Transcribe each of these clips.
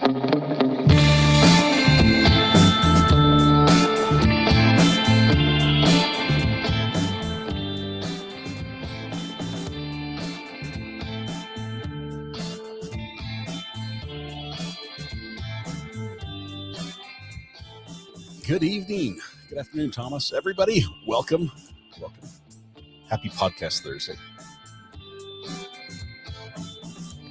Good evening. Good afternoon, Thomas. Everybody, welcome. Happy Podcast Thursday.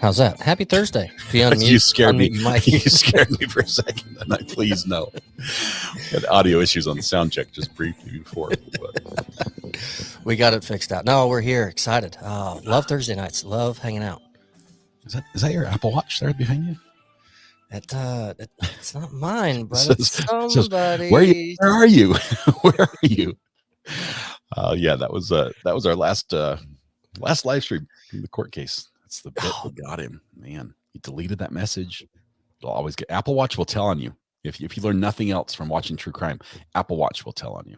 How's that? Happy Thursday. If you unmute, You scared me. You scared me for a second. And I please no. Had audio issues on the sound check just briefly before. But. We got it fixed out. No, we're here. Excited. Love Thursday nights. Love hanging out. Is that your Apple Watch there behind you? It's not mine, but it's somebody's. Where are you? Where are you? Yeah, that was our last live stream from the court case. That's the bit that got him. Man, he deleted that message. You'll always get Apple Watch will tell on you. If you learn nothing else from watching true crime, Apple Watch will tell on you.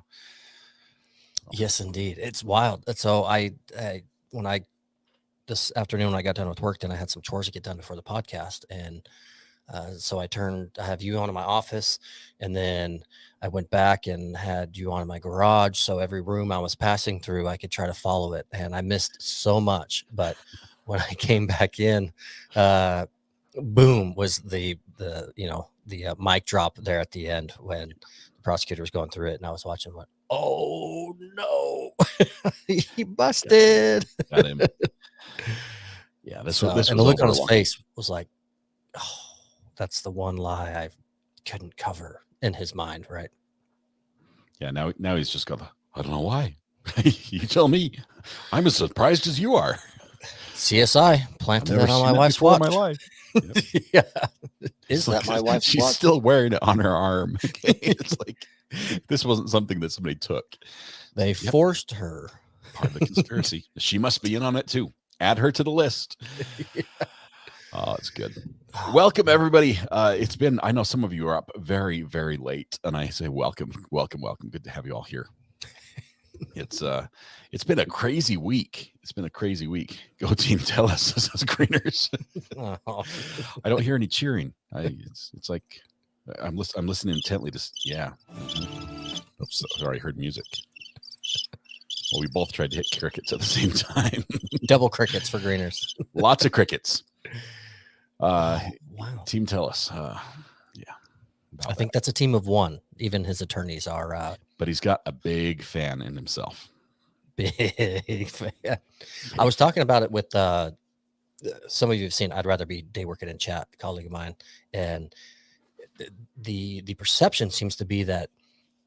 Yes, indeed. It's wild. So this afternoon when I got done with work, then I had some chores to get done before the podcast, and so I have you on in my office, and then I went back and had you on in my garage. So every room I was passing through, I could try to follow it, and I missed so much. But when I came back in, boom was the mic drop there at the end when the prosecutor was going through it, and I was watching. Went, oh no, he busted. Got him. Yeah, this and the look on his face was like, oh. That's the one lie I couldn't cover in his mind, right? Yeah, now he's just got I don't know why. You tell me. I'm as surprised as you are. CSI planted that on my wife's watch. My life. Yep. Yeah. Is that my wife's She's watch? Still wearing it on her arm. It's like this wasn't something that somebody took. They forced her. Part of the conspiracy. She must be in on it too. Add her to the list. Yeah. Oh, it's good. Welcome, everybody. I know some of you are up very, very late, and I say welcome. Good to have you all here. It's been a crazy week. Go team, tell us, says Greeners. Oh. I don't hear any cheering. It's like I'm listening intently to. Yeah. Oops, sorry, I heard music. Well, we both tried to hit crickets at the same time. Double crickets for Greeners. Lots of crickets. Wow. Team, tell us. Yeah. I think that's a team of one. Even his attorneys are. But he's got a big fan in himself. Big fan. I was talking about it with some of you have seen I'd Rather Be Day Working in Chat, a colleague of mine. And the perception seems to be that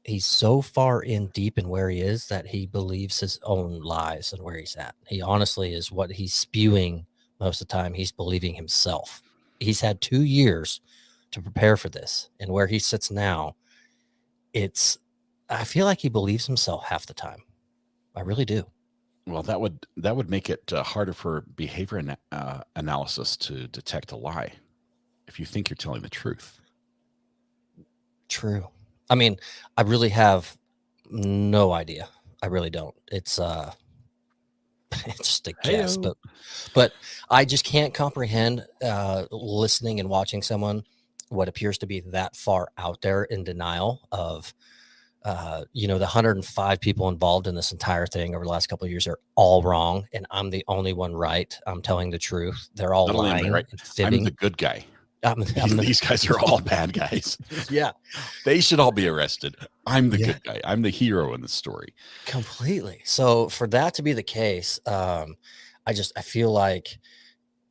he's so far in deep in where he is that he believes his own lies and where he's at. He honestly is what he's spewing most of the time. He's believing himself. He's had 2 years to prepare for this. And where he sits now, I feel like he believes himself half the time. I really do. Well, that would make it harder for behavior analysis to detect a lie if you think you're telling the truth. True. I mean, I really have no idea. I really don't. It's just a guess, but I just can't comprehend listening and watching someone what appears to be that far out there in denial of the 105 people involved in this entire thing over the last couple of years are all wrong, and I'm the only one right. I'm telling the truth. They're all lying, right? And fibbing. I'm the good guy. These guys are all bad guys. Yeah, they should all be arrested. I'm the good guy. I'm the hero in the story. Completely. So for that to be the case, I feel like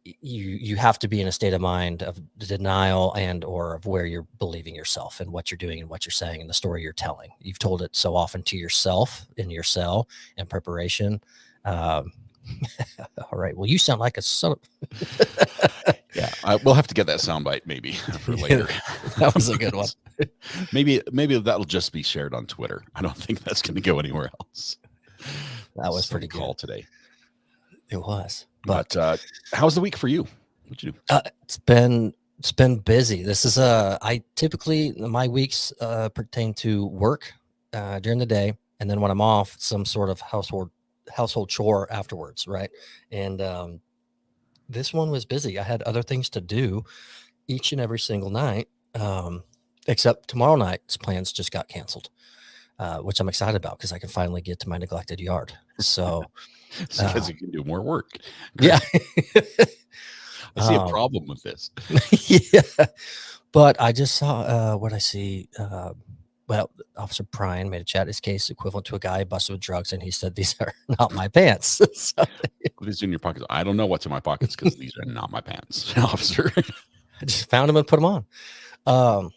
you have to be in a state of mind of denial and or of where you're believing yourself and what you're doing and what you're saying and the story you're telling. You've told it so often to yourself in your cell in preparation. All right. Well, you sound like a son of... Yeah, we'll have to get that soundbite maybe for later. That was a good one. maybe that'll just be shared on Twitter. I don't think that's going to go anywhere else. That was pretty cool good today. It was. But how's the week for you? What'd you do? It's been busy. This is my weeks pertain to work during the day, and then when I'm off, some sort of household chore afterwards, right? And this one was busy. I had other things to do, each and every single night, except tomorrow night's plans just got canceled, which I'm excited about because I can finally get to my neglected yard. So, because you can do more work. yeah. I see a problem with this. Yeah. But I just saw what I see. Well, Officer Bryan made a chat his case equivalent to a guy busted with drugs, and he said these are not my pants. So, What is in your pockets? I don't know what's in my pockets because these are not my pants, officer. I just found them and put them on.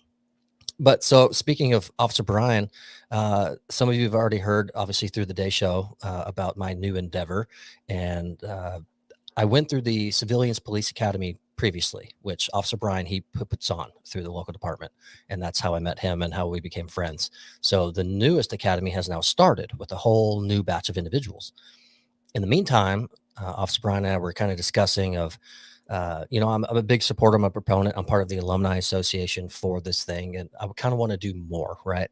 But so speaking of Officer Bryan, some of you have already heard, obviously, through the day show about my new endeavor. And I went through the Civilians Police Academy previously, which Officer Bryan, he puts on through the local department. And that's how I met him and how we became friends. So the newest academy has now started with a whole new batch of individuals. In the meantime, Officer Bryan and I were kind of discussing of, I'm a big supporter, I'm a proponent, I'm part of the alumni association for this thing, and I kind of want to do more, right?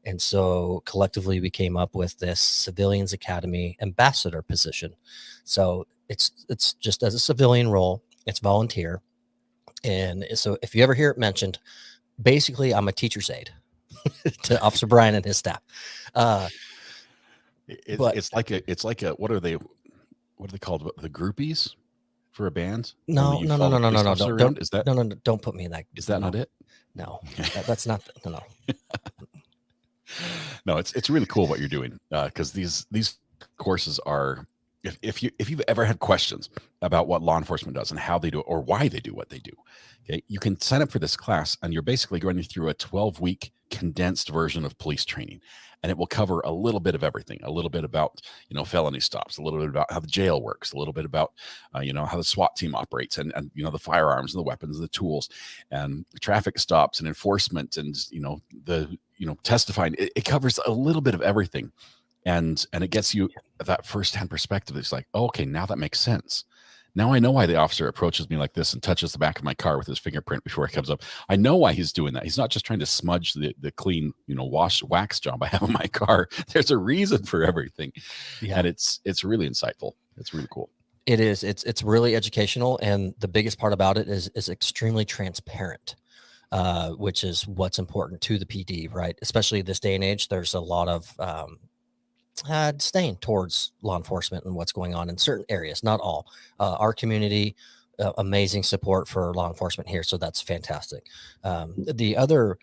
And so collectively we came up with this Civilians Academy ambassador position. So it's just as a civilian role, it's volunteer. And so if you ever hear it mentioned, basically I'm a teacher's aide to Officer Bryan and his staff. It's like a what are they called? The groupies for a band? No. Don't, is that no, don't put me in that. Is that not it? No, that's not. No. No, it's really cool what you're doing, because these courses are. If you've ever had questions about what law enforcement does and how they do it or why they do what they do, okay, you can sign up for this class, and you're basically going through a 12-week condensed version of police training, and it will cover a little bit of everything, a little bit about felony stops, a little bit about how the jail works, a little bit about how the SWAT team operates, and the firearms and the weapons and the tools, and traffic stops and enforcement, and the testifying. It covers a little bit of everything. And it gets you that firsthand perspective. It's like, oh, okay, now that makes sense. Now I know why the officer approaches me like this and touches the back of my car with his fingerprint before he comes up. I know why he's doing that. He's not just trying to smudge the clean, wax job I have in my car. There's a reason for everything. Yeah. And it's really insightful. It's really cool. It is. It's really educational. And the biggest part about it is extremely transparent. Which is what's important to the PD, right? Especially this day and age, there's a lot of disdain towards law enforcement and what's going on in certain areas, not all. Our community, amazing support for law enforcement here, so that's fantastic. The other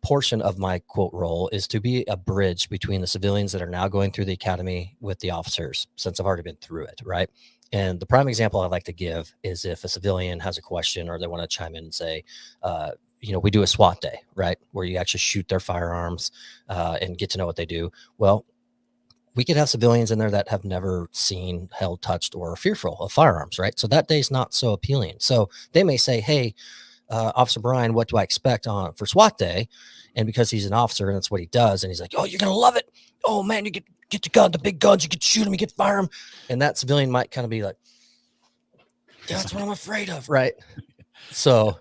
portion of my quote role is to be a bridge between the civilians that are now going through the academy with the officers, since I've already been through it, right? And the prime example I like to give is if a civilian has a question or they want to chime in and say, we do a SWAT day, right? Where you actually shoot their firearms and get to know what they do. Well, we could have civilians in there that have never seen, held, touched, or are fearful of firearms, right? So that day's not so appealing. So they may say, hey, Officer Bryan, what do I expect for SWAT day? And because he's an officer and that's what he does, and he's like, oh, you're going to love it. Oh, man, you get the big guns, you get to shoot them, you get to fire them. And that civilian might kind of be like, yeah, that's what I'm afraid of, right? So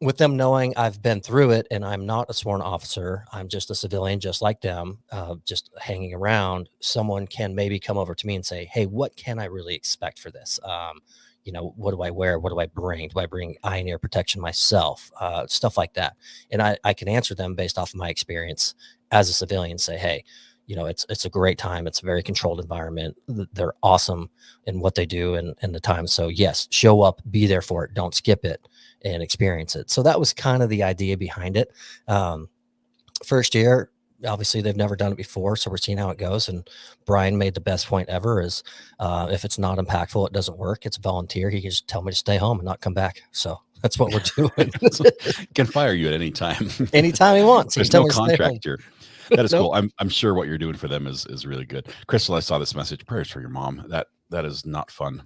with them knowing I've been through it and I'm not a sworn officer, I'm just a civilian, just like them, just hanging around, someone can maybe come over to me and say, hey, what can I really expect for this? What do I wear? What do I bring? Do I bring eye and ear protection myself? Stuff like that. And I can answer them based off of my experience as a civilian, say, hey, it's a great time. It's a very controlled environment. They're awesome in what they do and the time. So yes, show up, be there for it. Don't skip it and experience it. So that was kind of the idea behind it. First year, obviously they've never done it before. So we're seeing how it goes. And Bryan made the best point ever is if it's not impactful, it doesn't work. It's volunteer. He can just tell me to stay home and not come back. So that's what we're doing. Can fire you at any time. Anytime he wants. There's no contract here. That is cool. I'm sure what you're doing for them is really good. Crystal, I saw this message. Prayers for your mom. That is not fun.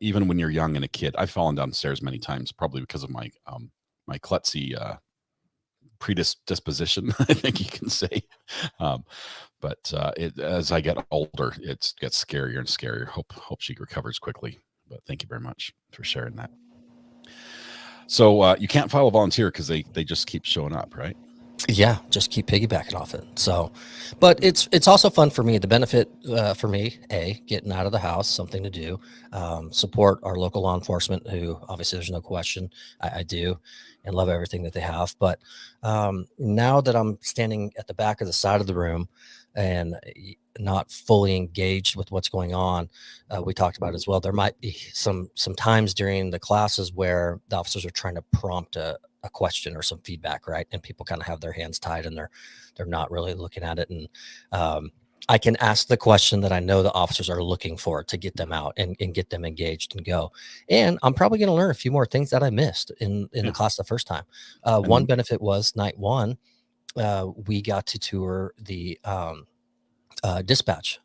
Even when you're young and a kid, I've fallen downstairs many times, probably because of my my klutzy predisposition, I think you can say. But as I get older, it gets scarier and scarier. Hope she recovers quickly. But thank you very much for sharing that. So you can't file a volunteer because they just keep showing up, right? Yeah, just keep piggybacking off it. So, but it's also fun for me. The benefit for me, getting out of the house, something to do, support our local law enforcement, who obviously there's no question I do, and love everything that they have. But now that I'm standing at the back of the side of the room and not fully engaged with what's going on, we talked about as well. There might be some times during the classes where the officers are trying to prompt a question or some feedback, right? And people kind of have their hands tied and they're not really looking at it. And I can ask the question that I know the officers are looking for to get them out and get them engaged and go. And I'm probably going to learn a few more things that I missed in the class the first time. One benefit was night one, we got to tour the dispatch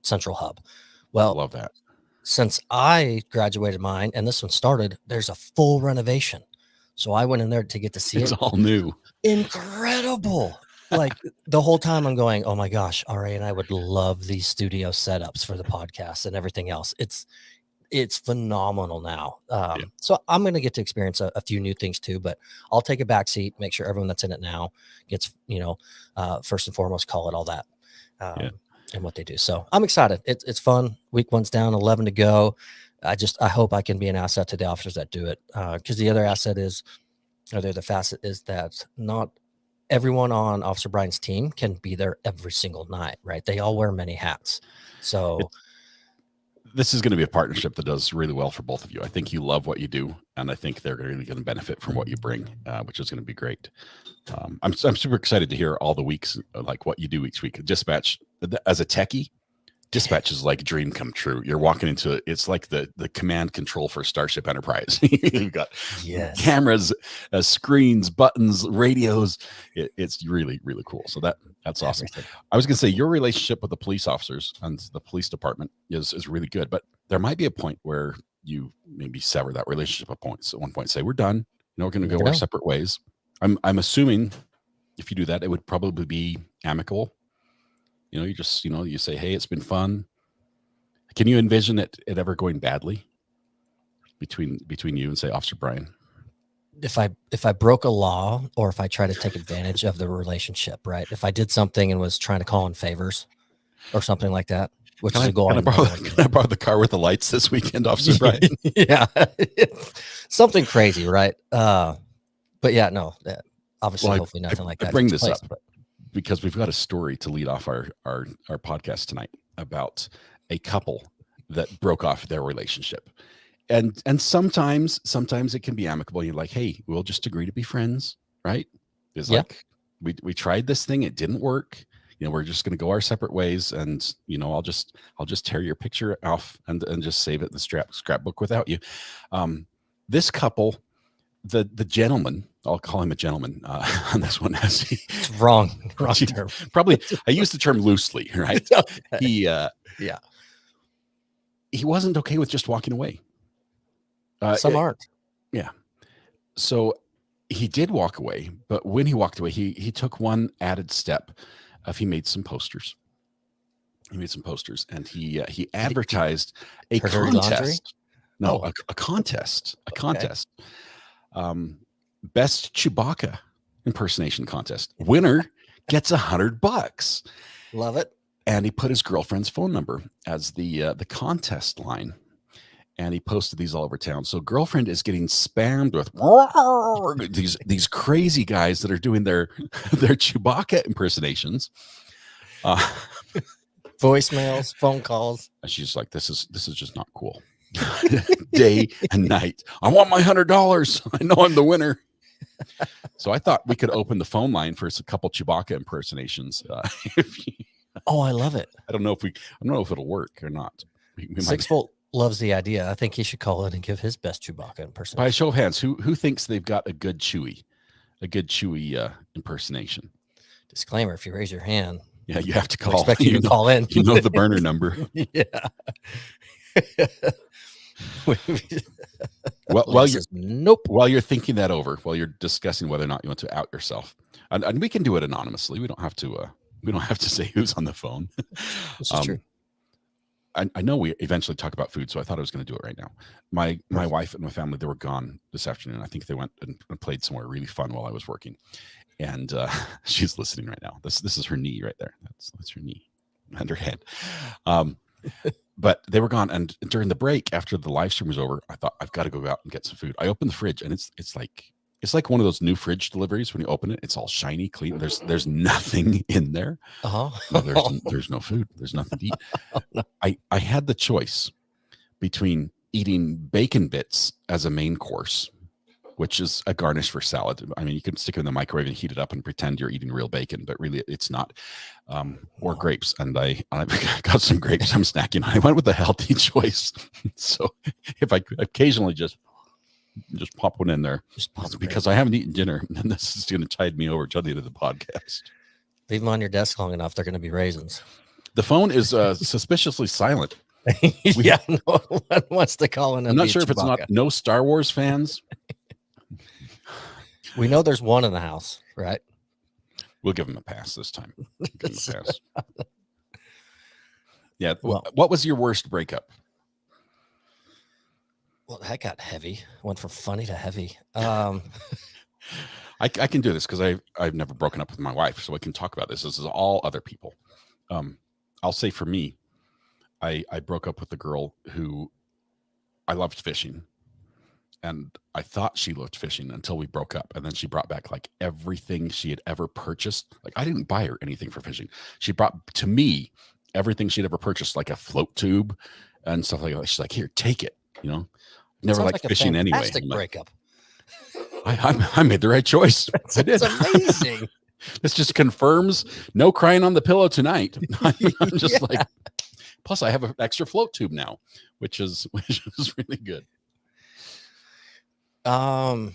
central hub. Well, Love that. Since I graduated mine and this one started, there's a full renovation. So I went in there to get to see It's it. all new. Incredible. Like the whole time I'm going, oh my gosh, RA and I would love these studio setups for the podcast and everything else. It's phenomenal now. So I'm going to get to experience a few new things too, but I'll take a back seat, make sure everyone that's in it now gets, first and foremost, call it all that. And what they do. So I'm excited. It's fun. Week one's down, 11 to go. I hope I can be an asset to the officers that do it. Because the other asset is, or the facet is that not everyone on Officer Brian's team can be there every single night, right? They all wear many hats. So this is going to be a partnership that does really well for both of you. I think you love what you do, and I think they're really going to benefit from what you bring, which is going to be great. I'm super excited to hear all the weeks, like what you do each week. Dispatch, as a techie, dispatch is like a dream come true. You're walking into it. It's like the command control for Starship Enterprise. You've got cameras, screens, buttons, radios. It's really, really cool. So that's awesome. I was going to say your relationship with the police officers and the police department is really good, but there might be a point where you maybe sever that relationship at points. At one point, say we're done. We're going to go our separate ways. I'm assuming if you do that, it would probably be amicable. You just, you say, hey, it's been fun. Can you envision it ever going badly between you and, say, Officer Brian? If I broke a law or if I try to take advantage of the relationship, right? If I did something and was trying to call in favors or something like that, which is a goal. Can I borrow the car with the lights this weekend, Officer Brian? Yeah. Something crazy, right? But yeah, no, obviously, hopefully nothing like that. I bring this up because we've got a story to lead off our podcast tonight about a couple that broke off their relationship. And sometimes it can be amicable. You're like, hey, we'll just agree to be friends, right? It's like we tried this thing, it didn't work. We're just going to go our separate ways, and I'll just tear your picture off and just save it in the scrapbook without you. This couple, the gentleman, I'll call him a gentleman on this one. It's wrong term. Probably, I use the term loosely, right? Okay. He wasn't okay with just walking away. Some aren't. Yeah. So he did walk away, but when he walked away, he took one added step of he made some posters. And he advertised a contest. No, a contest. A contest. Best Chewbacca impersonation contest. Winner gets $100. Love it. And he put his girlfriend's phone number as the contest line. And he posted these all over town. So girlfriend is getting spammed with these crazy guys that are doing their Chewbacca impersonations. Voicemails, phone calls. And she's like, this is just not cool. Day and night. I want my $100. I know I'm the winner. So I thought we could open the phone line for a couple Chewbacca impersonations. I love it. I don't know if it'll work or not. 6-Volt loves the idea. I think he should call in and give his best Chewbacca impersonation. By a show of hands, who thinks they've got a good Chewie impersonation? Disclaimer: if you raise your hand, you have to call. I expect you to call in. You know the burner number. Yeah. While you're thinking that over, while you're discussing whether or not you want to out yourself, and we can do it anonymously. We don't have to say who's on the phone. This is true. I know we eventually talk about food, so I thought I was going to do it right now. My wife and my family, they were gone this afternoon. I think they went and played somewhere really fun while I was working. and she's listening right now. This is her knee right there. That's her knee and her head. But they were gone, and during the break after the live stream was over, I thought I've got to go out and get some food. I opened the fridge, and it's like one of those new fridge deliveries. When you open it, it's all shiny, clean. There's nothing in there. Uh-huh. No, there's no food. There's nothing to eat. Oh, no. I had the choice between eating bacon bits as a main course, which is a garnish for salad. I mean, you can stick it in the microwave and heat it up and pretend you're eating real bacon, but really it's not. Or grapes. And I got some grapes I'm snacking. I went with the healthy choice. So if I could occasionally just pop one in there, because I haven't eaten dinner, and this is going to tide me over till the end of the podcast. Leave them on your desk long enough, they're going to be raisins. The phone is suspiciously silent. Yeah, no one wants to call in. I'm not sure if it's not no Star Wars fans. We know there's one in the house, right? We'll give him a pass this time. Give him a pass. Yeah. Well, what was your worst breakup? Well, that got heavy. Went from funny to heavy. I can do this because I've never broken up with my wife, so I can talk about this. This is all other people. I'll say for me, I broke up with a girl who I loved fishing. And I thought she loved fishing until we broke up. And then she brought back like everything she had ever purchased. Like I didn't buy her anything for fishing. She brought to me everything she'd ever purchased, like a float tube and stuff like that. She's like, "Here, take it." You know, never liked fishing anyway. Fantastic breakup. I made the right choice. I did. It's amazing. This just confirms no crying on the pillow tonight. I'm just like, plus I have an extra float tube now, which is really good. I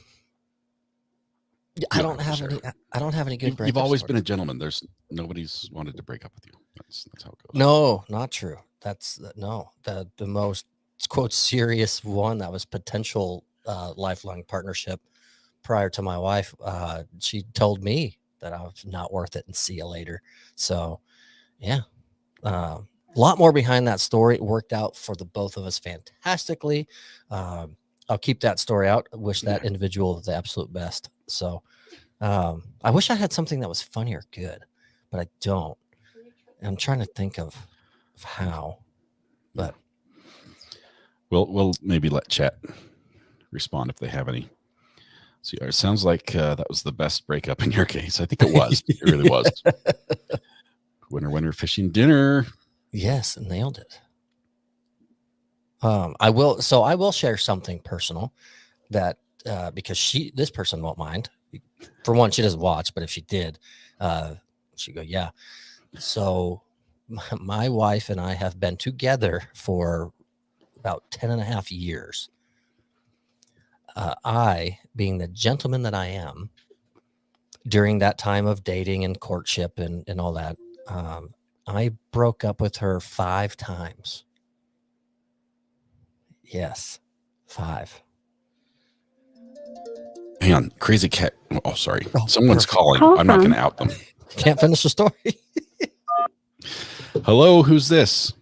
don't have any good breakups. You've always been a gentleman. Nobody's wanted to break up with you. That's how it goes. No, not true. That's the most quote serious one that was potential lifelong partnership prior to my wife. She told me that I was not worth it and see you later. So yeah, a lot more behind that story. It worked out for the both of us fantastically. I'll keep that story out. I wish that individual the absolute best. So I wish I had something that was funny or good, but I don't. I'm trying to think of how, but we'll maybe let chat respond if they have any. So it sounds like that was the best breakup in your case. I think it was. It really was. Winner fishing dinner. Yes, nailed it. I will share something personal that because this person won't mind. For one, she doesn't watch, but if she did, she'd go, yeah. So my wife and I have been together for about 10 and a half years. I, being the gentleman that I am, during that time of dating and courtship and all that, I broke up with her 5 times. Yes, 5. Hang on, crazy cat. Oh, sorry. Someone's perfect. calling. I'm not going to out them. Can't finish the story. Hello, who's this?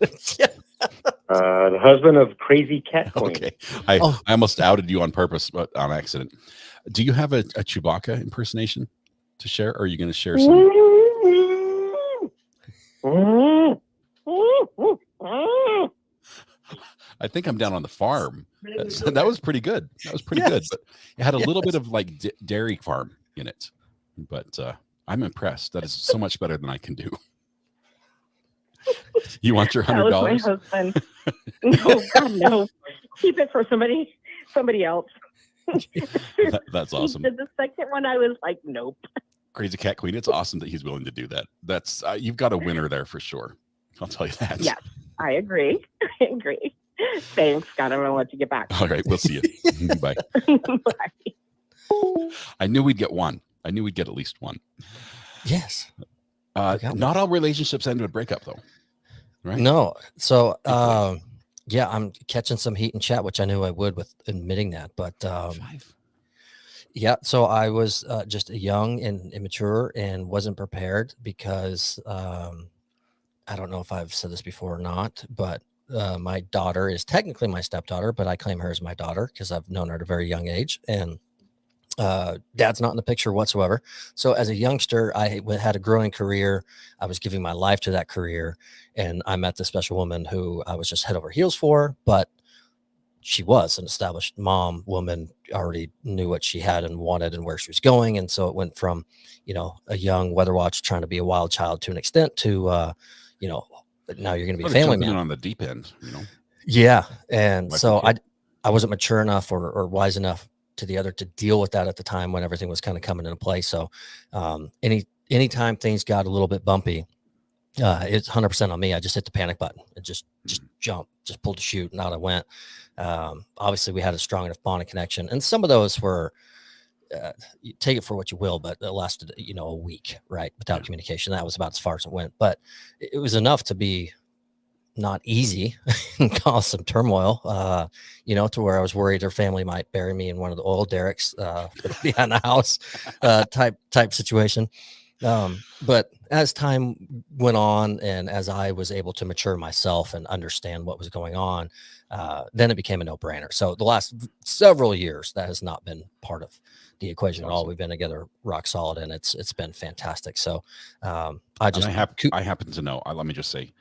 The husband of Crazy Cat Queen. Okay, I almost outed you on purpose, but on accident. Do you have a Chewbacca impersonation to share, or are you going to share some? I think I'm down on the farm. That was pretty good. That was pretty good, but it had a little bit of like dairy farm in it. But I'm impressed. That is so much better than I can do. You want your $100? That was my husband. No, God, no. Keep it for somebody else. That's awesome. The second one, I was like, nope. Crazy Cat Queen. It's awesome that he's willing to do that. That's you've got a winner there for sure. I'll tell you that. Yes, I agree. I agree. Thanks, God. I'm gonna let you get back. All right, we'll see you. Bye. Bye. I knew we'd get one. I knew we'd get at least one. Yes. Not all relationships end with breakup, though. Right? No. So, yeah, I'm catching some heat in chat, which I knew I would with admitting that. But 5. yeah, so I was just young and immature and wasn't prepared because I don't know if I've said this before or not, but my daughter is technically my stepdaughter, but I claim her as my daughter because I've known her at a very young age. And Dad's not in the picture whatsoever. So as a youngster, I had a growing career. I was giving my life to that career, and I met this special woman who I was just head over heels for, but she was an established mom woman, already knew what she had and wanted and where she was going. And so it went from, a young weather watch trying to be a wild child to an extent to, now you're going to be a family man on the deep end, Yeah. And Wife so and I wasn't mature enough or wise enough to the other to deal with that at the time when everything was kind of coming into play. So anytime things got a little bit bumpy, it's 100% on me. I just hit the panic button and just jump, just pulled the chute, and out I went. Obviously we had a strong enough bond and connection, and some of those were, you take it for what you will, but it lasted, a week, right? Without communication. That was about as far as it went, but it was enough to be not easy and cause some turmoil, to where I was worried her family might bury me in one of the oil derricks behind the house, type situation. But as time went on and as I was able to mature myself and understand what was going on, then it became a no-brainer. So the last several years, that has not been part of the equation at all. We've been together rock solid, and it's been fantastic. So I happen to know, let me just say,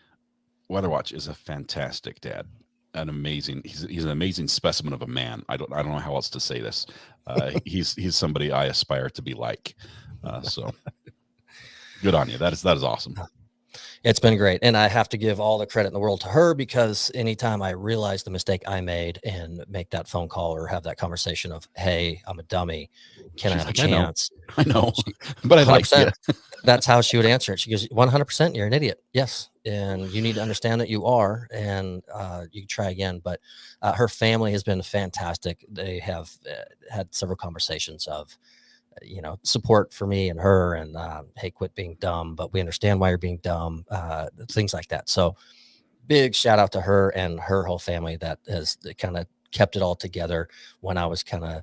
Weatherwatch is a fantastic dad. He's an amazing specimen of a man. I don't know how else to say this. He's somebody I aspire to be like. So good on you. That is awesome. It's been great. And I have to give all the credit in the world to her, because anytime I realize the mistake I made and make that phone call or have that conversation of, hey, I'm a dummy, can I have a chance? I know. But I like it. That's how she would answer it. She goes, 100%, you're an idiot. Yes. And you need to understand that you are, and you can try again. But her family has been fantastic. They have had several conversations of, support for me and her, and hey, quit being dumb, but we understand why you're being dumb, things like that. So big shout out to her and her whole family that has kind of kept it all together when I was kind of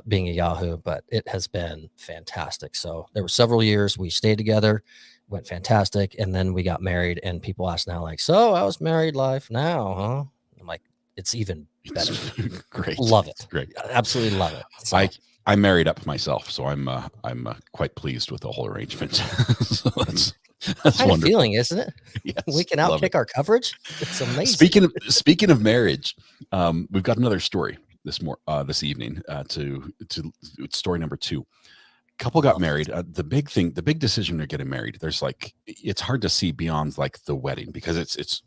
being a Yahoo, but it has been fantastic. So there were several years we stayed together, went fantastic. And then we got married, and people ask now, like, so how's married life now, huh? I'm like, it's even better. Great. Love it. Great. Absolutely love it. So, I married up myself, so I'm quite pleased with the whole arrangement. So that's wonderful. Feeling, isn't it? Yes, we can outkick our coverage. It's amazing. Speaking of marriage, we've got another story this evening. To story number 2. Couple got married. The big decision they're getting married. There's it's hard to see beyond the wedding, because it's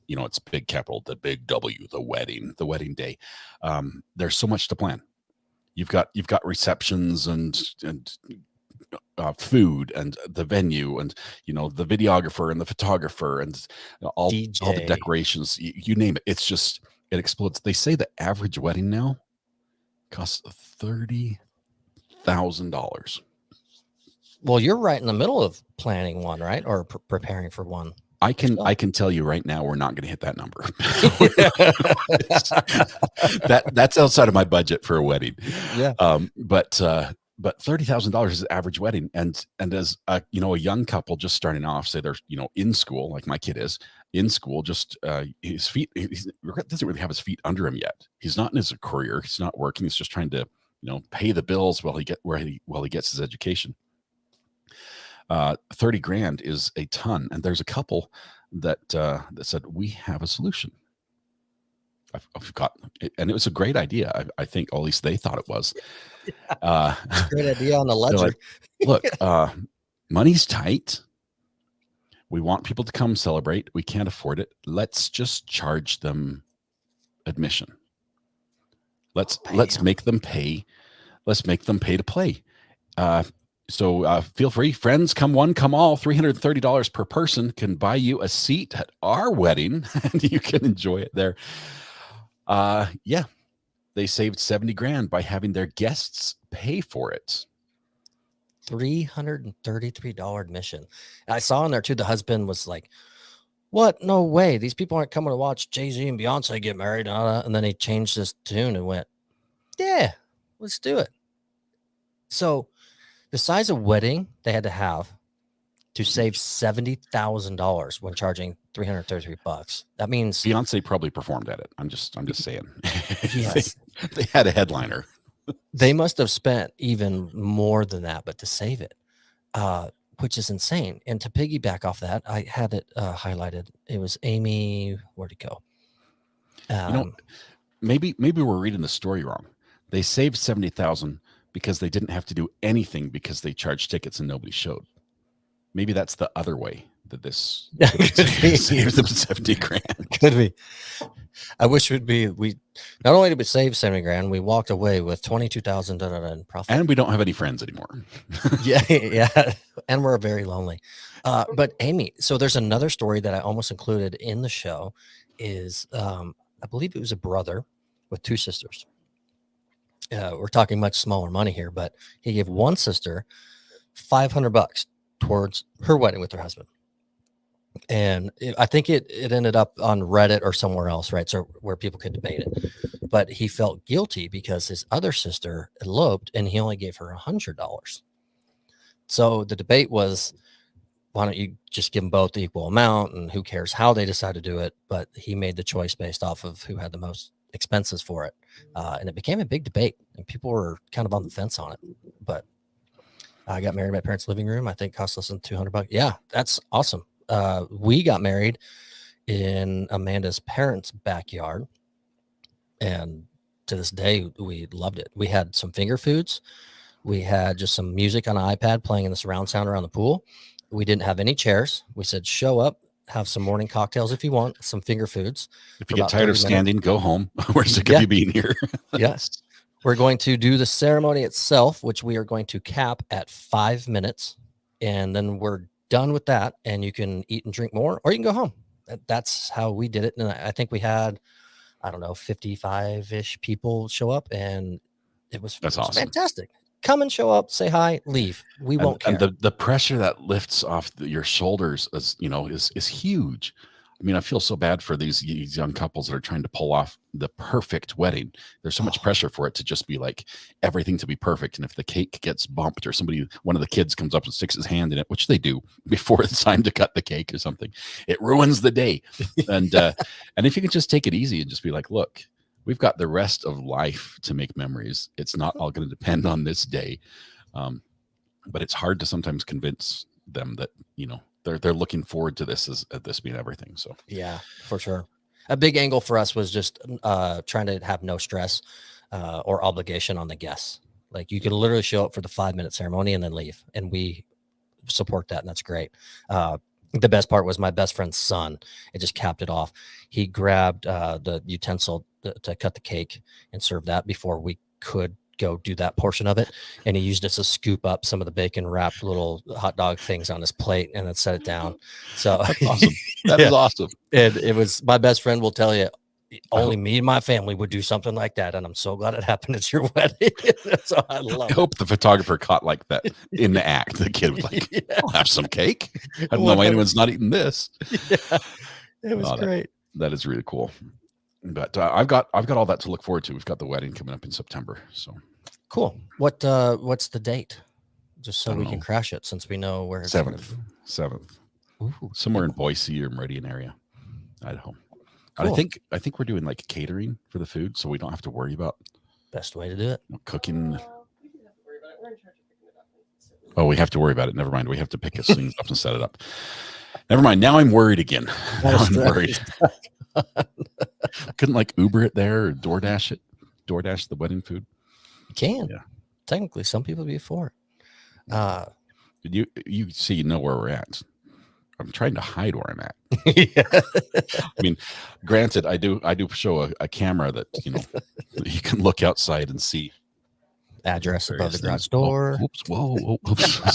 big capital, the big W, the wedding day. There's so much to plan. You've got receptions and food and the venue and the videographer and the photographer and all the decorations. You name it. It explodes. They say the average wedding now costs $30,000. Well, you're right in the middle of planning one, right? Or preparing for one. I can tell you right now, we're not going to hit that number. That's outside of my budget for a wedding. Yeah. But $30,000 is the average wedding, and as a young couple just starting off, say they're in school, like my kid is in school, just his feet, he doesn't really have his feet under him yet. He's not in his career. He's not working. He's just trying to pay the bills while he gets his education. 30 grand is a ton. And there's a couple that said, we have a solution. I've got it, and it was a great idea. I think, at least they thought it was. Great idea on the ledger. Look, money's tight. We want people to come celebrate. We can't afford it. Let's just charge them admission. Let's make them pay. Let's make them pay to play. So feel free, friends, come one, come all. $330 per person can buy you a seat at our wedding, and you can enjoy it there. They saved 70 grand by having their guests pay for it. $333 admission. I saw in there too, the husband was like, what? No way. These people aren't coming to watch Jay-Z and Beyonce get married. And then he changed his tune and went, yeah, let's do it. So the size of wedding they had to have to save $70,000 when charging $333. That means Beyonce probably performed at it. I'm just saying. Yes. they had a headliner. They must have spent even more than that, but to save it, which is insane. And to piggyback off that, I had it highlighted. It was Amy. Where'd it go? Maybe we're reading the story wrong. They saved 70,000 because they didn't have to do anything because they charged tickets and nobody showed. Maybe that's the other way that this saves them 70 grand. Could be. I wish we not only did we save 70 grand, we walked away with 22,000 in profit. And we don't have any friends anymore. yeah. And we're very lonely. But Amy, so there's another story that I almost included in the show is I believe it was a brother with two sisters. We're talking much smaller money here, but he gave one sister $500 towards her wedding with her husband. And I think it ended up on Reddit or somewhere else, right? So where people could debate it. But he felt guilty because his other sister eloped and he only gave her $100. So the debate was, why don't you just give them both the equal amount, and who cares how they decide to do it? But he made the choice based off of who had the most expenses for it. And it became a big debate and people were kind of on the fence on it. But I got married in my parents' living room. I think cost less than $200. Yeah, that's awesome. We got married in Amanda's parents' backyard. And to this day, we loved it. We had some finger foods. We had just some music on an iPad playing in the surround sound around the pool. We didn't have any chairs. We said, show up, have some morning cocktails if you want, some finger foods. If you get tired of standing, go home. We're sick of you being here. Yes. We're going to do the ceremony itself, which we are going to cap at 5 minutes. And then we're done with that. And you can eat and drink more, or you can go home. That's how we did it. And I think we had, 55-ish people show up, and that's awesome. Fantastic. Come and show up, say hi, leave. We won't care. And the pressure that lifts off your shoulders is huge. I mean, I feel so bad for these young couples that are trying to pull off the perfect wedding. There's so much pressure for it to just be like everything to be perfect. And if the cake gets bumped or one of the kids comes up and sticks his hand in it, which they do before it's time to cut the cake or something, it ruins the day. And if you can just take it easy and just be like, look, we've got the rest of life to make memories. It's not all going to depend on this day. But it's hard to sometimes convince them that, they're looking forward to this this being everything. So yeah, for sure. A big angle for us was just trying to have no stress or obligation on the guests. Like you could literally show up for the 5-minute ceremony and then leave, and we support that, and that's great. The best part was my best friend's son. It just capped it off. He grabbed the utensil to cut the cake and serve that before we could go do that portion of it, and he used it to scoop up some of the bacon wrapped little hot dog things on his plate and then set it down. So that's awesome. That is awesome. And it was, my best friend will tell you, only me and my family would do something like that, and I'm so glad it happened at your wedding. So I hope the photographer caught like that in the act. The kid was like, I'll have some cake. I don't know why anyone's not eating this. Yeah, it was great. That is really cool. But I've got all that to look forward to. We've got the wedding coming up in September. So cool. What's the date? Just so we can crash it, since we know where it's 7th. Ooh, somewhere in Boise or Meridian area, Idaho. Cool. I think we're doing like catering for the food, so we don't have to worry about best way to do it. Cooking. Oh, we have to worry about it. Never mind. We have to pick his things up and set it up. Never mind. Now I'm worried again. Now I'm worried. Couldn't like Uber it there or DoorDash the wedding food? You can. Yeah. Technically, some people be for it. You see, you know where we're at. I'm trying to hide where I'm at. Yeah. I mean, granted, I do show a camera that you can look outside and see address above the garage door. Oops.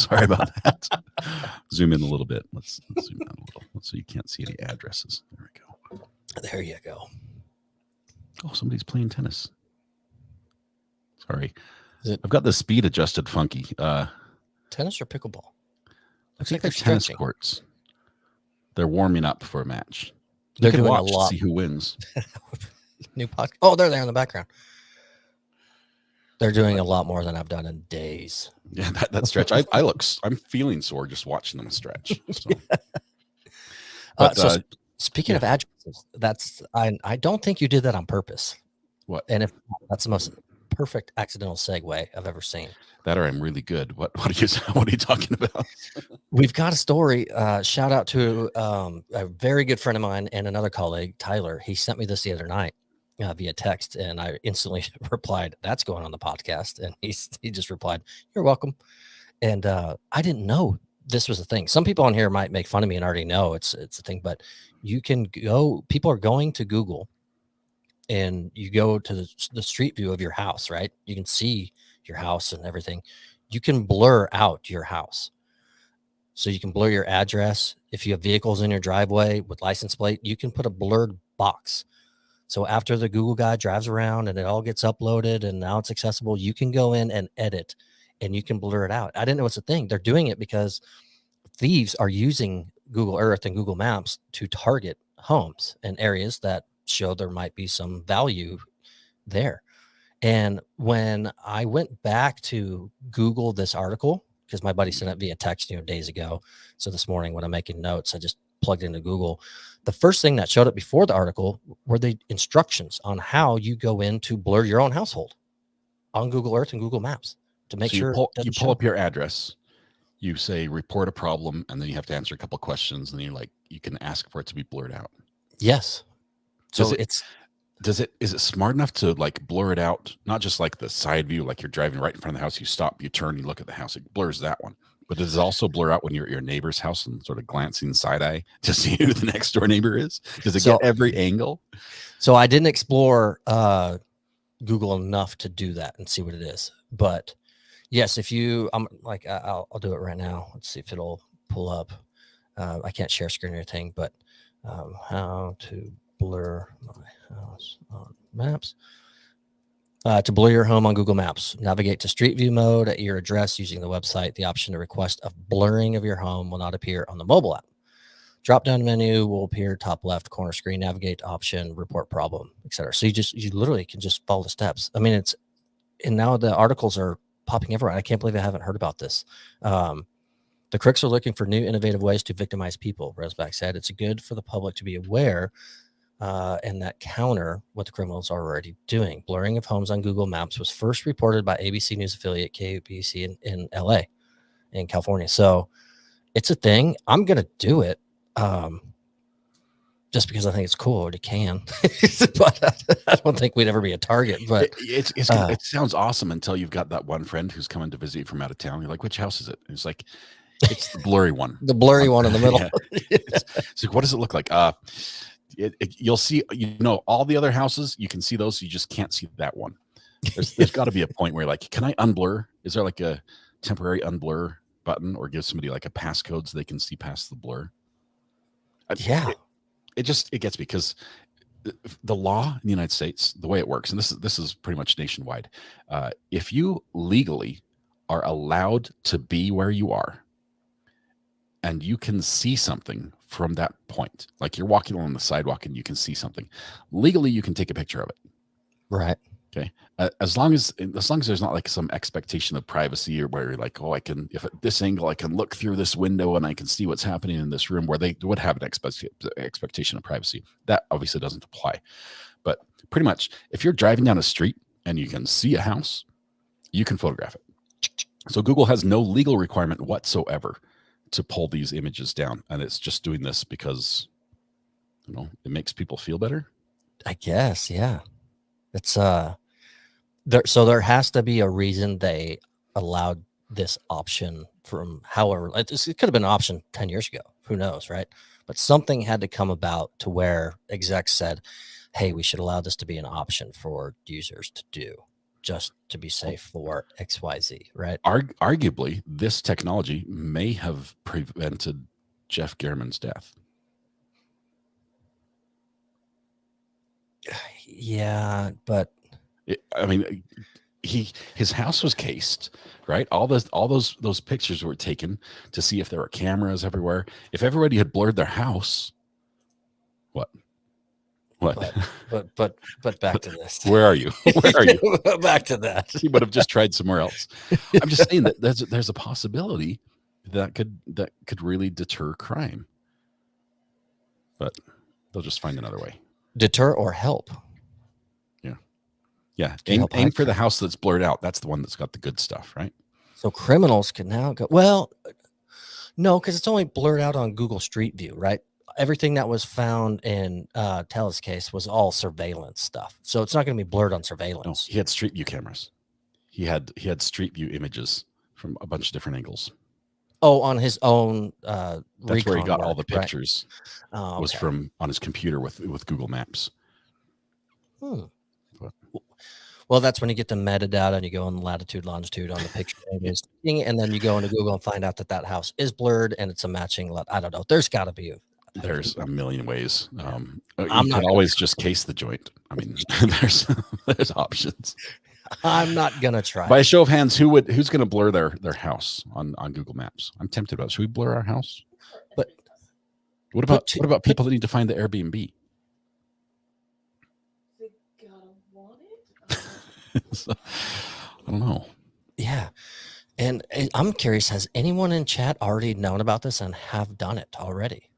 Sorry about that. Zoom in a little bit. Let's zoom in a little so you can't see any addresses. There we go. There you go. Oh, somebody's playing tennis. Sorry. I've got the speed adjusted funky. Tennis or pickleball? Looks like they're tennis courts. They're warming up for a match. They're doing a lot to see who wins. New podcast. Oh, they're there in the background. They're doing a lot more than I've done in days. Yeah, that stretch. I'm feeling sore just watching them stretch. So. So speaking of addresses, I don't think you did that on purpose. What? And if that's the most perfect accidental segue I've ever seen. That or I'm really good. What are you talking about? We've got a story. Shout out to a very good friend of mine and another colleague, Tyler. He sent me this the other night via text, and I instantly replied, "That's going on the podcast." And he just replied, "You're welcome." And I didn't know this was a thing. Some people on here might make fun of me and already know it's a thing, but you can go. People are going to Google, and you go to the street view of your house, right? You can see your house and everything. You can blur out your house. So you can blur your address. If you have vehicles in your driveway with license plate, you can put a blurred box. So after the Google guy drives around and it all gets uploaded and now it's accessible, you can go in and edit and you can blur it out. I didn't know it's a thing. They're doing it because thieves are using Google Earth and Google Maps to target homes and areas that show there might be some value there. And when I went back to Google this article, because my buddy sent it via text, days ago. So this morning when I'm making notes, I just plugged into Google. The first thing that showed up before the article were the instructions on how you go in to blur your own household on Google Earth and Google Maps to make sure you pull up your address, you say report a problem, and then you have to answer a couple of questions, and then you can ask for it to be blurred out. Yes. So is it smart enough to like blur it out? Not just like the side view, like you're driving right in front of the house, you stop, you turn, you look at the house, it blurs that one. But does it also blur out when you're at your neighbor's house and sort of glancing side eye to see who the next door neighbor is? Does it get every angle? So I didn't explore Google enough to do that and see what it is. But yes, if you, I'll do it right now. Let's see if it'll pull up. I can't share screen or anything, but how to blur my house on maps. To blur your home on Google Maps, navigate to Street View mode at your address using the website. The option to request a blurring of your home will not appear on the mobile app. Drop-down menu will appear top left corner screen, navigate option, report problem, etc. So you literally can just follow the steps. I mean, and now the articles are popping everywhere. I can't believe I haven't heard about this. The crooks are looking for new innovative ways to victimize people. Resback said it's good for the public to be aware and that counter what the criminals are already doing. Blurring of homes on Google Maps was first reported by ABC News affiliate KBC in LA, in California. So it's a thing. I'm going to do it just because I think it's cool. It can. But I don't think we'd ever be a target. But it sounds awesome until you've got that one friend who's coming to visit you from out of town. You're like, which house is it? And it's like, it's the blurry one. The blurry one in the middle. Yeah. It's like, what does it look like? You'll see, all the other houses, you can see those. You just can't see that one. There's got to be a point where you're like, can I unblur? Is there like a temporary unblur button, or give somebody like a passcode so they can see past the blur? Yeah. It gets me, because the law in the United States, the way it works, and this is pretty much nationwide. If you legally are allowed to be where you are, and you can see something from that point, like you're walking along the sidewalk and you can see something, legally you can take a picture of it. Right. Okay. As long as there's not like some expectation of privacy, or where you're like, oh, if at this angle I can look through this window and I can see what's happening in this room, where they would have an expectation of privacy. That obviously doesn't apply. But pretty much, if you're driving down a street and you can see a house, you can photograph it. So Google has no legal requirement whatsoever to pull these images down, and it's just doing this because it makes people feel better, I guess. Yeah. It's there has to be a reason they allowed this option from however it could have been an option 10 years ago, who knows, right? But something had to come about to where execs said, hey, we should allow this to be an option for users to do, just to be safe for XYZ, right? Arguably, this technology may have prevented Jeff German's death. Yeah, but his house was cased, right? All those pictures were taken to see if there were cameras everywhere. If everybody had blurred their house, what? But back to this. Where are you? Where are you? Back to that. He would have just tried somewhere else. I'm just saying that there's a possibility that could really deter crime, but they'll just find another way. Deter or help. Yeah. Yeah, To aim help aim hide for the crime. house that's blurred out. That's the one that's got the good stuff, right? So criminals can now go. Well, no, because it's only blurred out on Google Street View, right? Everything that was found in Teller's case was all surveillance stuff. So it's not going to be blurred on No, surveillance. he had Street View cameras. He had Street View images from a bunch of different angles. Oh, on his own That's where he recon got all work, the right? pictures. Oh, Was okay. from on his computer with Google Maps. Hmm. But- Well, that's when you get the metadata and you go on latitude, longitude on the picture images, and then you go into Google and find out that that house is blurred and it's a matching. I don't know. There's got to be. There's a million ways. I'm You not could gonna always just case the joint. I mean, there's options. I'm not gonna try. By a show of hands, who's going to blur their house on Google Maps? I'm tempted about it. Should we blur our house? But what about people that need to find the Airbnb? They gotta want it. So, I don't know. Yeah. And I'm curious, has anyone in chat already known about this and have done it already?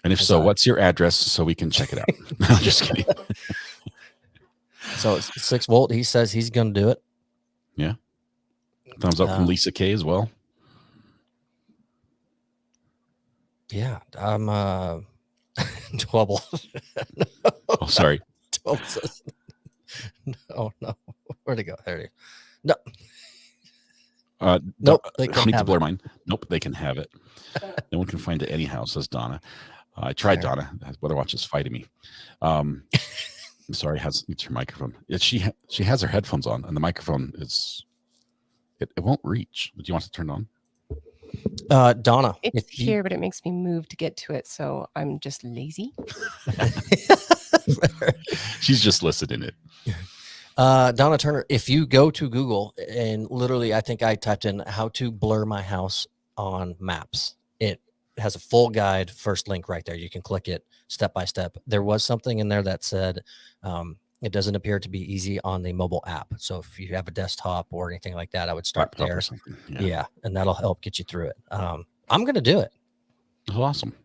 And if so, what's your address so we can check it out? No, I'm just kidding. So it's 6 Volt. He says he's going to do it. Yeah. Thumbs up from Lisa K as well. Yeah. I'm 12. Oh, sorry. 12 says, no. Where'd it go? There it is. No. Nope. They I can need to have blur it. mine. Nope, they can have it. No one can find it anyhow, says Donna. I tried, Fair. Donna. Weather Watch is fighting me. I'm sorry, it's her microphone. She has her headphones on, and the microphone is it won't reach. Do you want to turn it on? Donna. It's if you- here, but it makes me move to get to it, so I'm just lazy. She's just listening it. Donna Turner, if you go to Google and literally, I think I typed in how to blur my house on maps, it has a full guide, first link right there. You can click it step by step. There was something in there that said it doesn't appear to be easy on the mobile app. So if you have a desktop or anything like that, I would start Laptop there. or something. Yeah, and that'll help get you through it. I'm going to do it. That's awesome.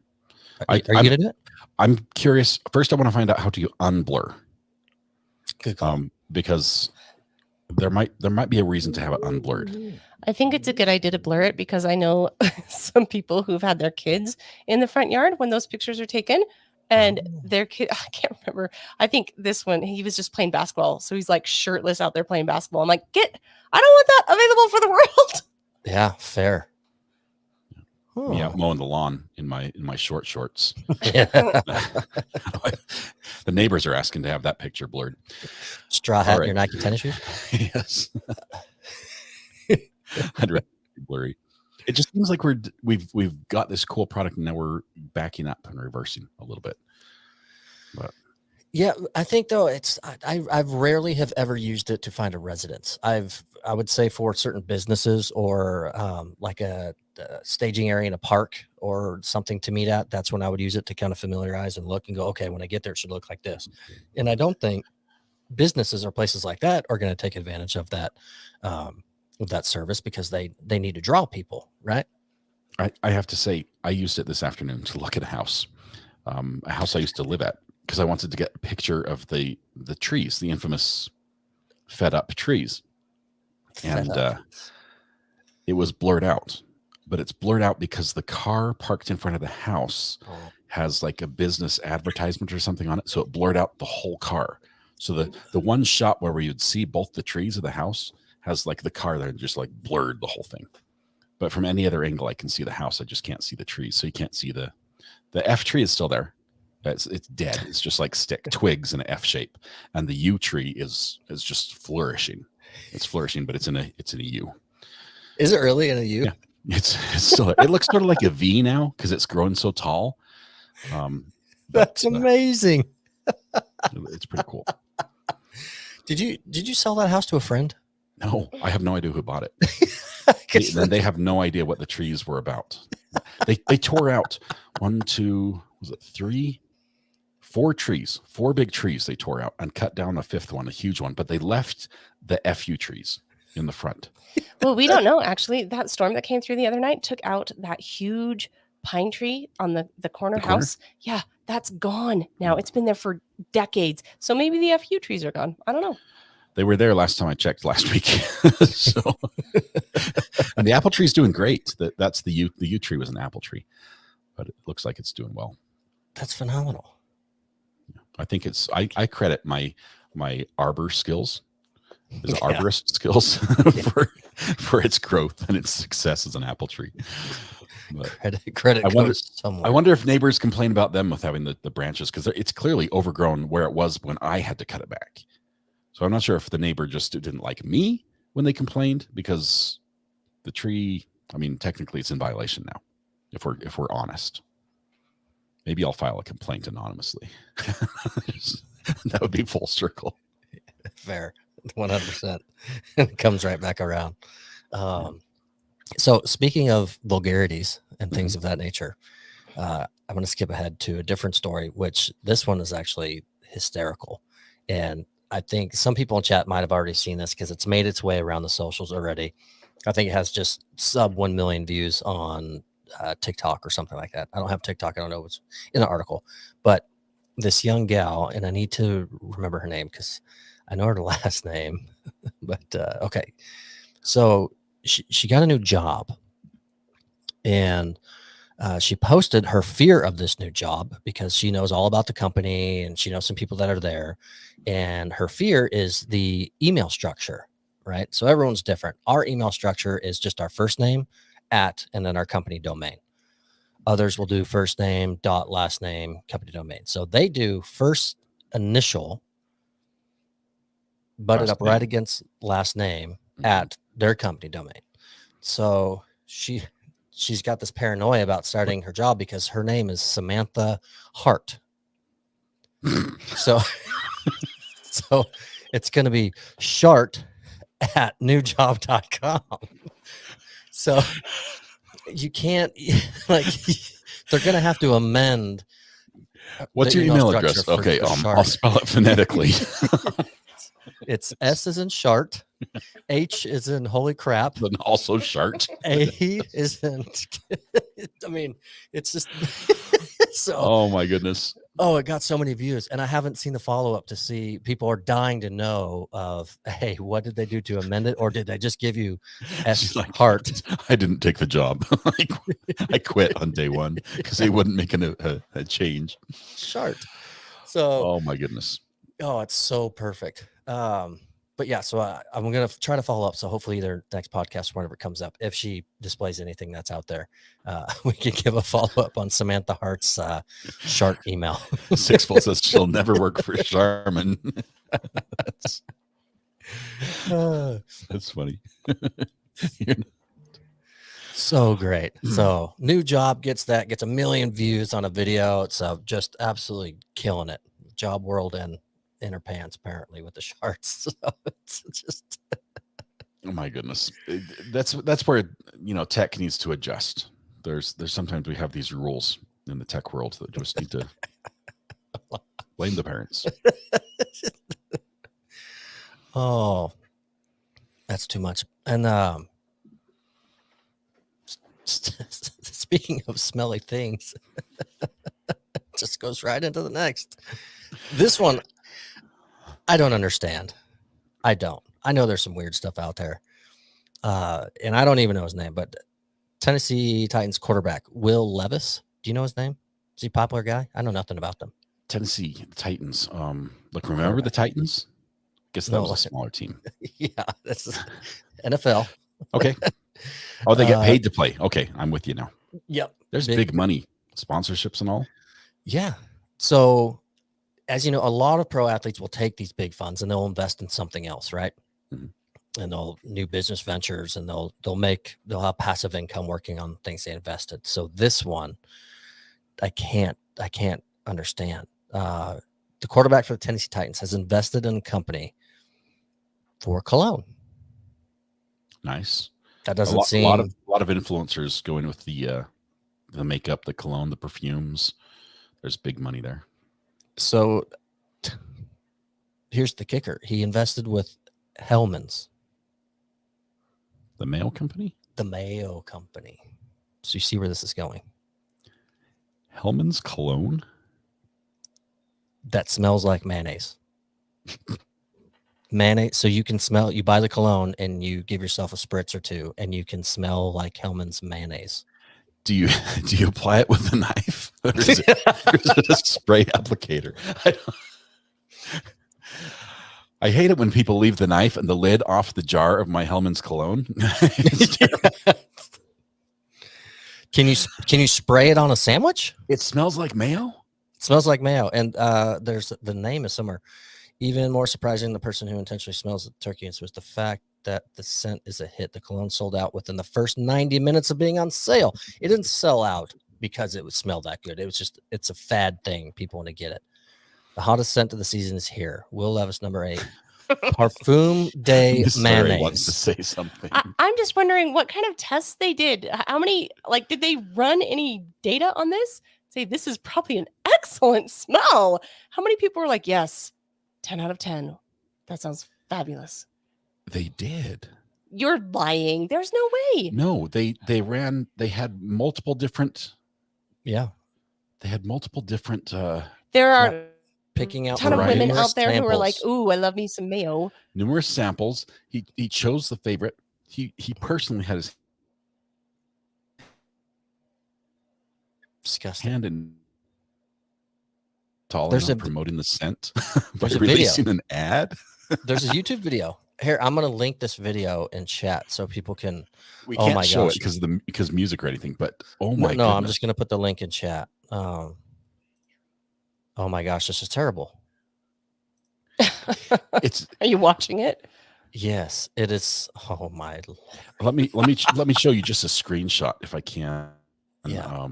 Are you going to do it? I'm curious. First, I want to find out how to unblur. Good call. Because there might be a reason to have it unblurred. I think it's a good idea to blur it because I know some people who've had their kids in the front yard when those pictures are taken, and their kid, I can't remember. I think this one, he was just playing basketball. So he's like shirtless out there playing basketball. I'm like, I don't want that available for the world. Yeah, fair. Me out mowing the lawn in my short shorts. Yeah. The neighbors are asking to have that picture blurred. Straw hat All and your Nike tennis shoes. Yes. I'd rather be blurry. It just seems like we've got this cool product and now we're backing up and reversing a little bit. But Yeah, I think though I've rarely have ever used it to find a residence. I would say for certain businesses or like a staging area in a park or something to meet at. That's when I would use it to kind of familiarize and look and go, okay, when I get there, it should look like this. And I don't think businesses or places like that are going to take advantage of that service because they need to draw people, right? I have to say, I used it this afternoon to look at a house I used to live at, because I wanted to get a picture of the trees, the infamous fed up trees. And it was blurred out, but it's blurred out because the car parked in front of the house has like a business advertisement or something on it. So it blurred out the whole car. So the one shot where you'd see both the trees of the house has like the car there and just like blurred the whole thing. But from any other angle, I can see the house. I just can't see the trees. So you can't see the F tree is still there. It's dead. It's just like twigs in an F shape. And the U tree is just flourishing. It's flourishing, but it's in a U. Is it really in a U? Yeah. It's still, it looks sort of like a V now because it's growing so tall. That's amazing. It's pretty cool. Did you sell that house to a friend? No, I have no idea who bought it. They have no idea what the trees were about. They tore out 4 trees, 4 big trees they tore out and cut down a 5th one, a huge one, but they left the FU trees in the front. Well, we don't know. Actually, that storm that came through the other night took out that huge pine tree on the corner house. Yeah, that's gone now. It's been there for decades. So maybe the FU trees are gone. I don't know. They were there last time I checked last week. So, and the apple tree is doing great. That's the yew tree was an apple tree, but it looks like it's doing well. That's phenomenal. I think I credit my arbor skills, arborist skills for its growth and its success as an apple tree. But credit goes somewhere. I wonder if neighbors complain about them with having the branches, because it's clearly overgrown where it was when I had to cut it back. So I'm not sure if the neighbor just didn't like me when they complained, because the tree, I mean, technically it's in violation now, if we're honest. Maybe I'll file a complaint anonymously. That would be full circle. Fair. 100%. It comes right back around. So speaking of vulgarities and things of that nature, I'm going to skip ahead to a different story, which this one is actually hysterical. And I think some people in chat might have already seen this because it's made its way around the socials already. I think it has just sub 1 million views on TikTok or something like that. I don't have TikTok. I don't know what's in the article, but this young gal, and I need to remember her name because I know her last name, but okay. So she got a new job, and she posted her fear of this new job because she knows all about the company and she knows some people that are there. And her fear is the email structure, right? So everyone's different. Our email structure is just our first name @ and then our company domain. Others will do first name dot last name company domain. So they do first initial butted up right against last name @ their company domain. So she's got this paranoia about starting her job because her name is Samantha Hart. So it's going to be shart @ newjob.com. So you can't, like, they're going to have to amend. What's your email address? Okay, I'll spell it phonetically. It's S as in shart, H is in holy crap, and also shart. A is in, I mean, it's just so. Oh my goodness. Oh, it got so many views, and I haven't seen the follow-up to see. People are dying to know of, hey, what did they do to amend it, or did they just give you S Hart? I didn't take the job. I quit on day one because they wouldn't make a change. Shart. So. Oh my goodness. Oh, it's so perfect. But yeah, so I'm going to try to follow up. So hopefully either next podcast or whenever it comes up, if she displays anything that's out there, we can give a follow-up on Samantha Hart's shark email. Sixfold says she'll never work for Charmin. That's funny. So great. So new job gets 1 million views on a video. It's just absolutely killing it. Job world and in her pants apparently with the sharks. So it's just oh my goodness. That's where tech needs to adjust. There's sometimes we have these rules in the tech world that just need to blame the parents. Oh, that's too much. And speaking of smelly things, just goes right into the next. This one I don't understand. I don't. I know there's some weird stuff out there. And I don't even know his name, but Tennessee Titans quarterback, Will Levis. Do you know his name? Is he a popular guy? I know nothing about them. Tennessee Titans. Look, remember the Titans? Guess that was a smaller team. Yeah, that's NFL. Okay. Oh, they get paid to play. Okay, I'm with you now. Yep. There's big money, sponsorships and all. Yeah. So as you know, a lot of pro athletes will take these big funds and they'll invest in something else, right? Mm-hmm. And they'll new business ventures, and they'll have passive income working on things they invested. So this one, I can't understand. The quarterback for the Tennessee Titans has invested in a company for cologne. Nice. That doesn't seem a lot of influencers going with the makeup, the cologne, the perfumes. There's big money there. So here's the kicker. He invested with Hellman's. The Mayo company? The Mayo company. So you see where this is going. Hellman's cologne? That smells like mayonnaise. mayonnaise. So you can smell. You buy the cologne and you give yourself a spritz or two, and you can smell like Hellman's mayonnaise. Do you apply it with a knife, or is it a spray applicator? I hate it when people leave the knife and the lid off the jar of my Hellman's cologne. Can you spray it on a sandwich? It smells like mayo. It smells like mayo, and there's the name is somewhere. Even more surprising, the person who intentionally smells the turkey was the fact that the scent is a hit. The cologne sold out within the first 90 minutes of being on sale. It didn't sell out because it would smell that good. It was just, it's a fad thing. People want to get it. The hottest scent of the season is here. Will Levis, number 8. Parfum de mayonnaise. Wants to say something. I'm just wondering what kind of tests they did. How many, like, did they run any data on this? Say, this is probably an excellent smell. How many people were like, yes, 10 out of 10. That sounds fabulous. They did. You're lying. There's no way. No, they had multiple different. Yeah. They had multiple different. There are picking out a ton of women numerous out there who are like, samples. ooh, I love me some mayo. Numerous samples. He chose the favorite. He personally had his Disgusting. hand in all There's promoting the scent by there's a releasing an ad. There's a YouTube video. Here, I'm gonna link this video in chat so people can. We Oh can't my show gosh. it because music or anything. But oh No, my no, I'm goodness. just gonna put the link in chat. Oh my gosh, this is terrible. It's. Are you watching it? Yes, it is. Oh my. Let me show you just a screenshot if I can. Yeah.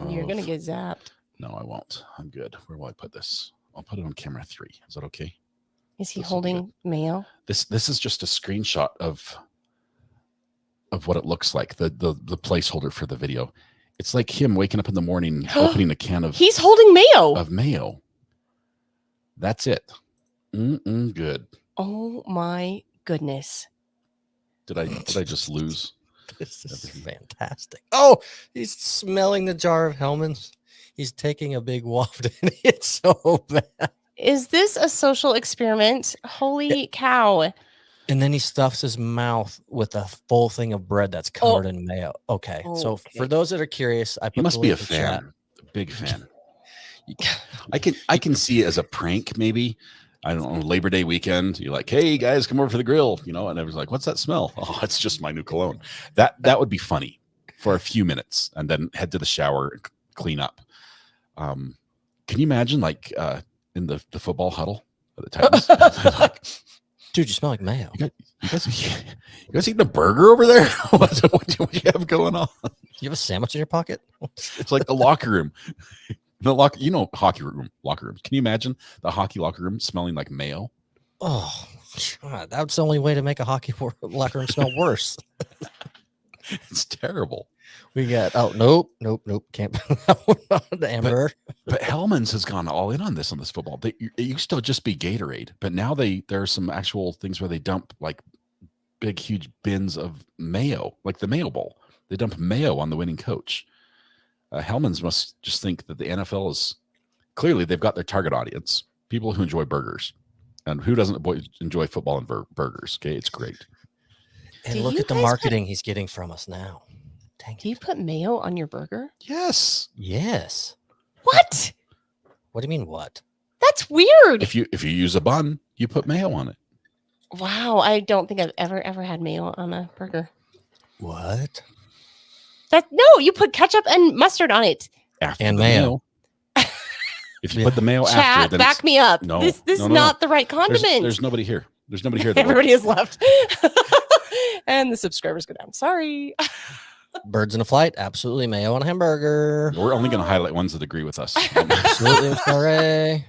You're gonna get zapped. No, I won't. I'm good. Where will I put this? I'll put it on camera 3. Is that okay? Is he This will be holding mayo? This is just a screenshot of what it looks like. The placeholder for the video. It's like him waking up in the morning, opening a can of He's holding mayo. mayo. That's it. Good. Oh my goodness. Did I just lose? This is fantastic. Oh, he's smelling the jar of Hellman's. He's taking a big waft, and it's so bad. Is this a social experiment? Holy cow. And then he stuffs his mouth with a full thing of bread that's covered in mayo. Okay. So Okay. for those that are curious, I put You must the be a link in chat. fan. A big fan. I can see it as a prank, maybe. I don't know, Labor Day weekend. You're like, hey guys, come over for the grill, and everyone's like, what's that smell? Oh, it's just my new cologne. That would be funny for a few minutes, and then head to the shower and clean up. Can you imagine, like, in the football huddle at the Titans? Like, Dude, you smell like mayo. you guys eating a burger over there? what do you have going on? You have a sandwich in your pocket? It's like the locker room. Hockey room locker rooms. Can you imagine the hockey locker room smelling like mayo? Oh, God, that's the only way to make a hockey locker room smell worse. It's terrible. We got nope, can't put that one on the Amber. But Hellman's has gone all in on this football. It used to just be Gatorade, but now there are some actual things where they dump like big, huge bins of mayo, like the Mayo Bowl. They dump mayo on the winning coach. Hellman's must just think that the NFL is clearly they've got their target audience, people who enjoy burgers, and who doesn't enjoy football and burgers. Okay, it's great. And Do look you at the guys marketing he's getting from us now. Dang Do you it. put mayo on your burger? Yes. Yes. What? What do you mean what? That's weird. If you use a bun, you put mayo on it. Wow, I don't think I've ever had mayo on a burger. What? No, you put ketchup and mustard on it. After And the mayo. If you put the mayo after, Chat, then back me up. No, This is no. not the right condiment. There's nobody here. There's nobody here. That Everybody has left. And the subscribers go down. Sorry. Birds in a flight? Absolutely. Mayo on a hamburger. We're only going to highlight ones that agree with us. Absolutely. Miss Ray.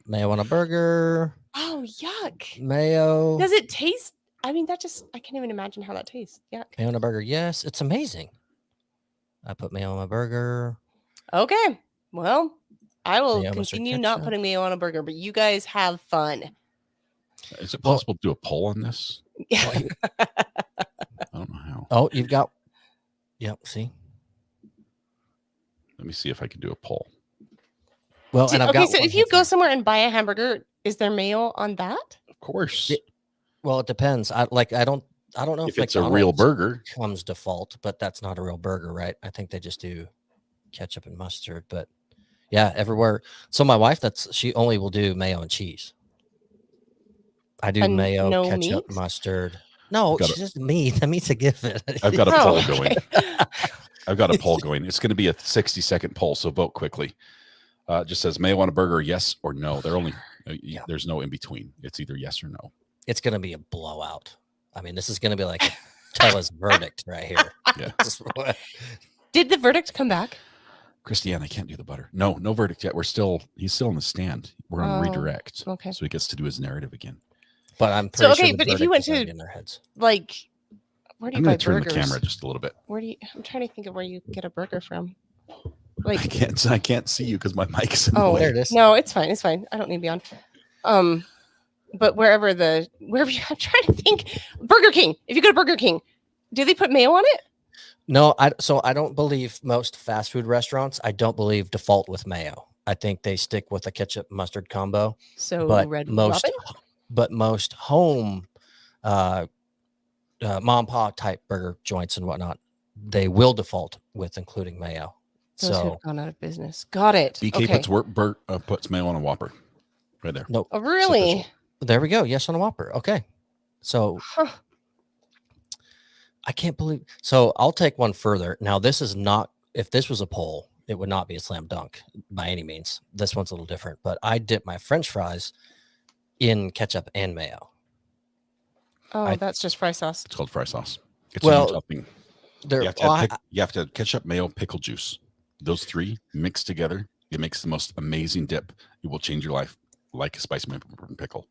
Mayo on a burger. Oh, yuck. Mayo. Does it taste? I mean, I can't even imagine how that tastes. Yuck. Mayo on a burger. Yes, it's amazing. I put mayo on my burger. Okay. Well, I will Mayo, Mr. continue not Ketchup. putting mayo on a burger, but you guys have fun. Is it possible to do a poll on this? I don't know how. Oh, you've got. Yep. See. Let me see if I can do a poll. Well, and I've got so one if you go here. somewhere and buy a hamburger, Is there mayo on that? Of course. Well, it depends. I don't know If it's a real McDonald's burger. comes default, but that's not a real burger, right? I think they just do ketchup and mustard, but yeah, everywhere. So my wife, she only will do mayo and cheese. I do And mayo, no ketchup, meat? must No, Got she does meat. The meat's a given. I've got a Oh, poll okay. going. I've got a poll going. It's going to be a 60-second poll, so vote quickly. It just says mayo on a burger, yes or no. There's no in between. It's either yes or no. It's going to be a blowout. I mean, this is going to be like a Tella's verdict right here. Yeah. Did the verdict come back? Christiane, I can't do the butter. No verdict yet. He's still in the stand. We're on redirect. Okay. So he gets to do his narrative again. But I'm pretty sure the but if you verdict went is already to in their heads. like, where do I'm you buy going to turn burgers? the camera just a little bit. I'm trying to think of where you get a burger from. I Like, can't see you because my mic's in the oh, way. There it is. no, it's fine. It's fine. I don't need to be on. But wherever I'm trying to think. Burger King. If you go to Burger King, do they put mayo on it? No, so I don't believe most fast food restaurants, I don't believe default with mayo. I think they stick with a ketchup mustard combo. So But Red most Robin? home mom and pop type burger joints and whatnot, they will default with including mayo. Those So have gone out of business. Got it. BK Okay. puts mayo on a Whopper. Right there. no, Oh, really? there we go. Yes on a Whopper. Okay. So Huh. I can't believe. So I'll take one further. Now, this is not, if this was a poll, it would not be a slam dunk by any means. This one's a little different, but I dip my French fries in ketchup and mayo. Oh, that's just fry sauce. It's called fry sauce. It's Well, a new topping. You have to have ketchup, mayo, pickle juice. Those three mixed together, it makes the most amazing dip. It will change your life like a spicy pickle.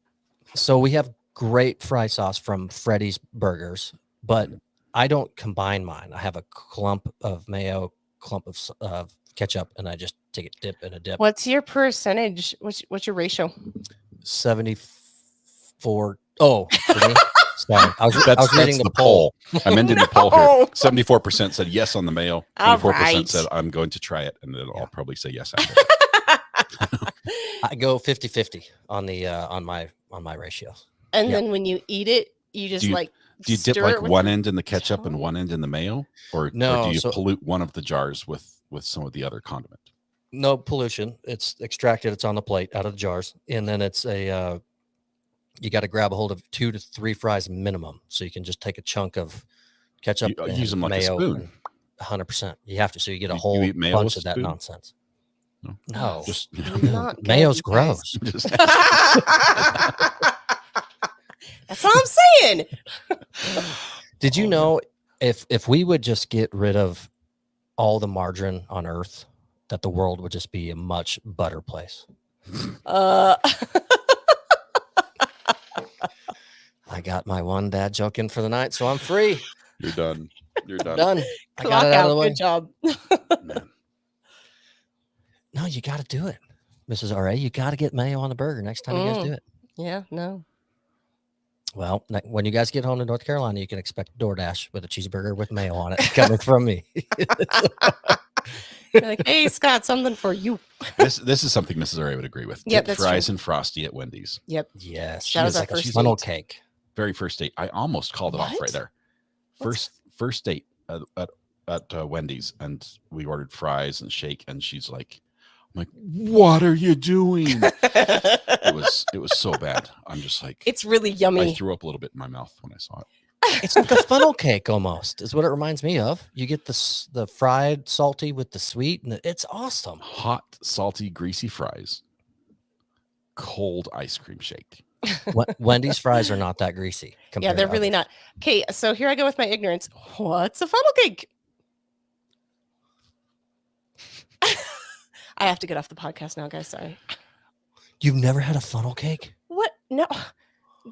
So we have great fry sauce from Freddy's Burgers, but I don't combine mine. I have a clump of mayo, clump of ketchup, and I just take a dip and a dip. What's your percentage? What's your ratio? 74. Oh, for me? Sorry. I was reading That's the poll. I'm ending the poll No. here. 74% said yes on the mayo. All 24% right. said I'm going to try it, and then I'll probably say yes after. I go 50-50 on the on my ratios. And Yeah. then when you eat it, you just Do you- like Do you dip stir like it with one the end in the ketchup and tongue? one end in the mayo, or No, do you so- pollute one of the jars with some of the other condiment? No pollution. It's extracted. It's on the plate out of the jars, and then it's a you got to grab a hold of 2 to 3 fries minimum, so you can just take a chunk of ketchup. You and use them like a mayo spoon. 100%. You have to, so you get a You whole eat mayo bunch with of a that spoon? nonsense. No. No, Just Not good, mayo's you guys. gross. just That's all I'm saying. Did you Oh, know if we would just get rid of all the margarine on Earth, that the world would just be a much better place? I got my one dad joke in for the night, so I'm free. You're done. You're done. Done. I Clock got it out of out. the way. Good job. Man. No, you got to do it, Mrs. RA. You got to get mayo on the burger next time you guys do it. Yeah, no. Well, when you guys get home to North Carolina, you can expect DoorDash with a cheeseburger with mayo on it coming from me. You're like, hey, Scott, something for you. This is something Mrs. Ray would agree with. Yep, Dip that's fries true. and Frosty at Wendy's. Yep. Yes, That was she's our like a first funnel date. cake. Very first date. I almost called it off right What? there. What's- First date at Wendy's, and we ordered fries and shake, and she's like, I'm like, what are you doing? It was so bad. I'm just like, It's really I yummy. threw up a little bit in my mouth when I saw it. It's like a funnel cake almost, is what it reminds me of. You get the fried salty with the sweet, and it's awesome. Hot, salty, greasy fries, cold ice cream shake. Wendy's fries are not that greasy. Yeah, compared they're to really others. not. Okay, so here I go with my ignorance. What's a funnel cake? I have to get off the podcast now, guys. Sorry. You've never had a funnel cake? What? No.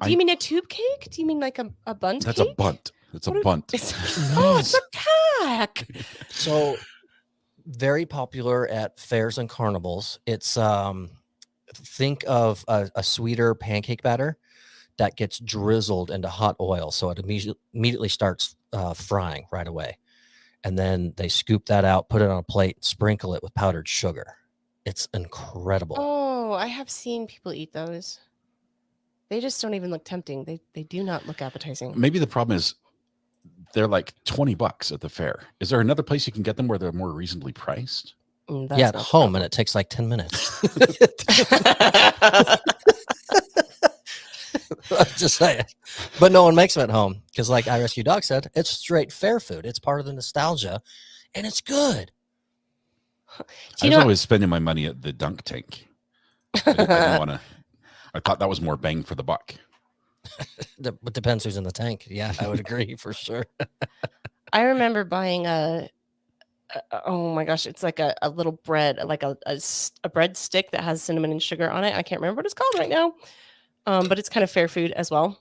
Do you mean a tube cake? Do you mean like a bunt That's cake? a bunt. It's a What bunt. Oh, it's a cack. So very popular at fairs and carnivals. It's think of a sweeter pancake batter that gets drizzled into hot oil, so it immediately starts frying right away, and then they scoop that out, put it on a plate, sprinkle it with powdered sugar. It's incredible. Oh, I have seen people eat those. They just don't even look tempting. They do not look appetizing. Maybe the problem is they're like $20 at the fair. Is there another place you can get them where they're more reasonably priced? That's Yeah, at not the home, problem. and it takes like 10 minutes. I'm just saying. But no one makes them at home because, like I Rescue Dog said, it's straight fair food. It's part of the nostalgia, and it's good. I was always spending my money at the dunk tank. I didn't want to. I thought that was more bang for the buck. It depends who's in the tank. Yeah, I would agree for sure. I remember buying oh my gosh, it's like a little bread, like a bread stick that has cinnamon and sugar on it. I can't remember what it's called right now. But it's kind of fair food as well.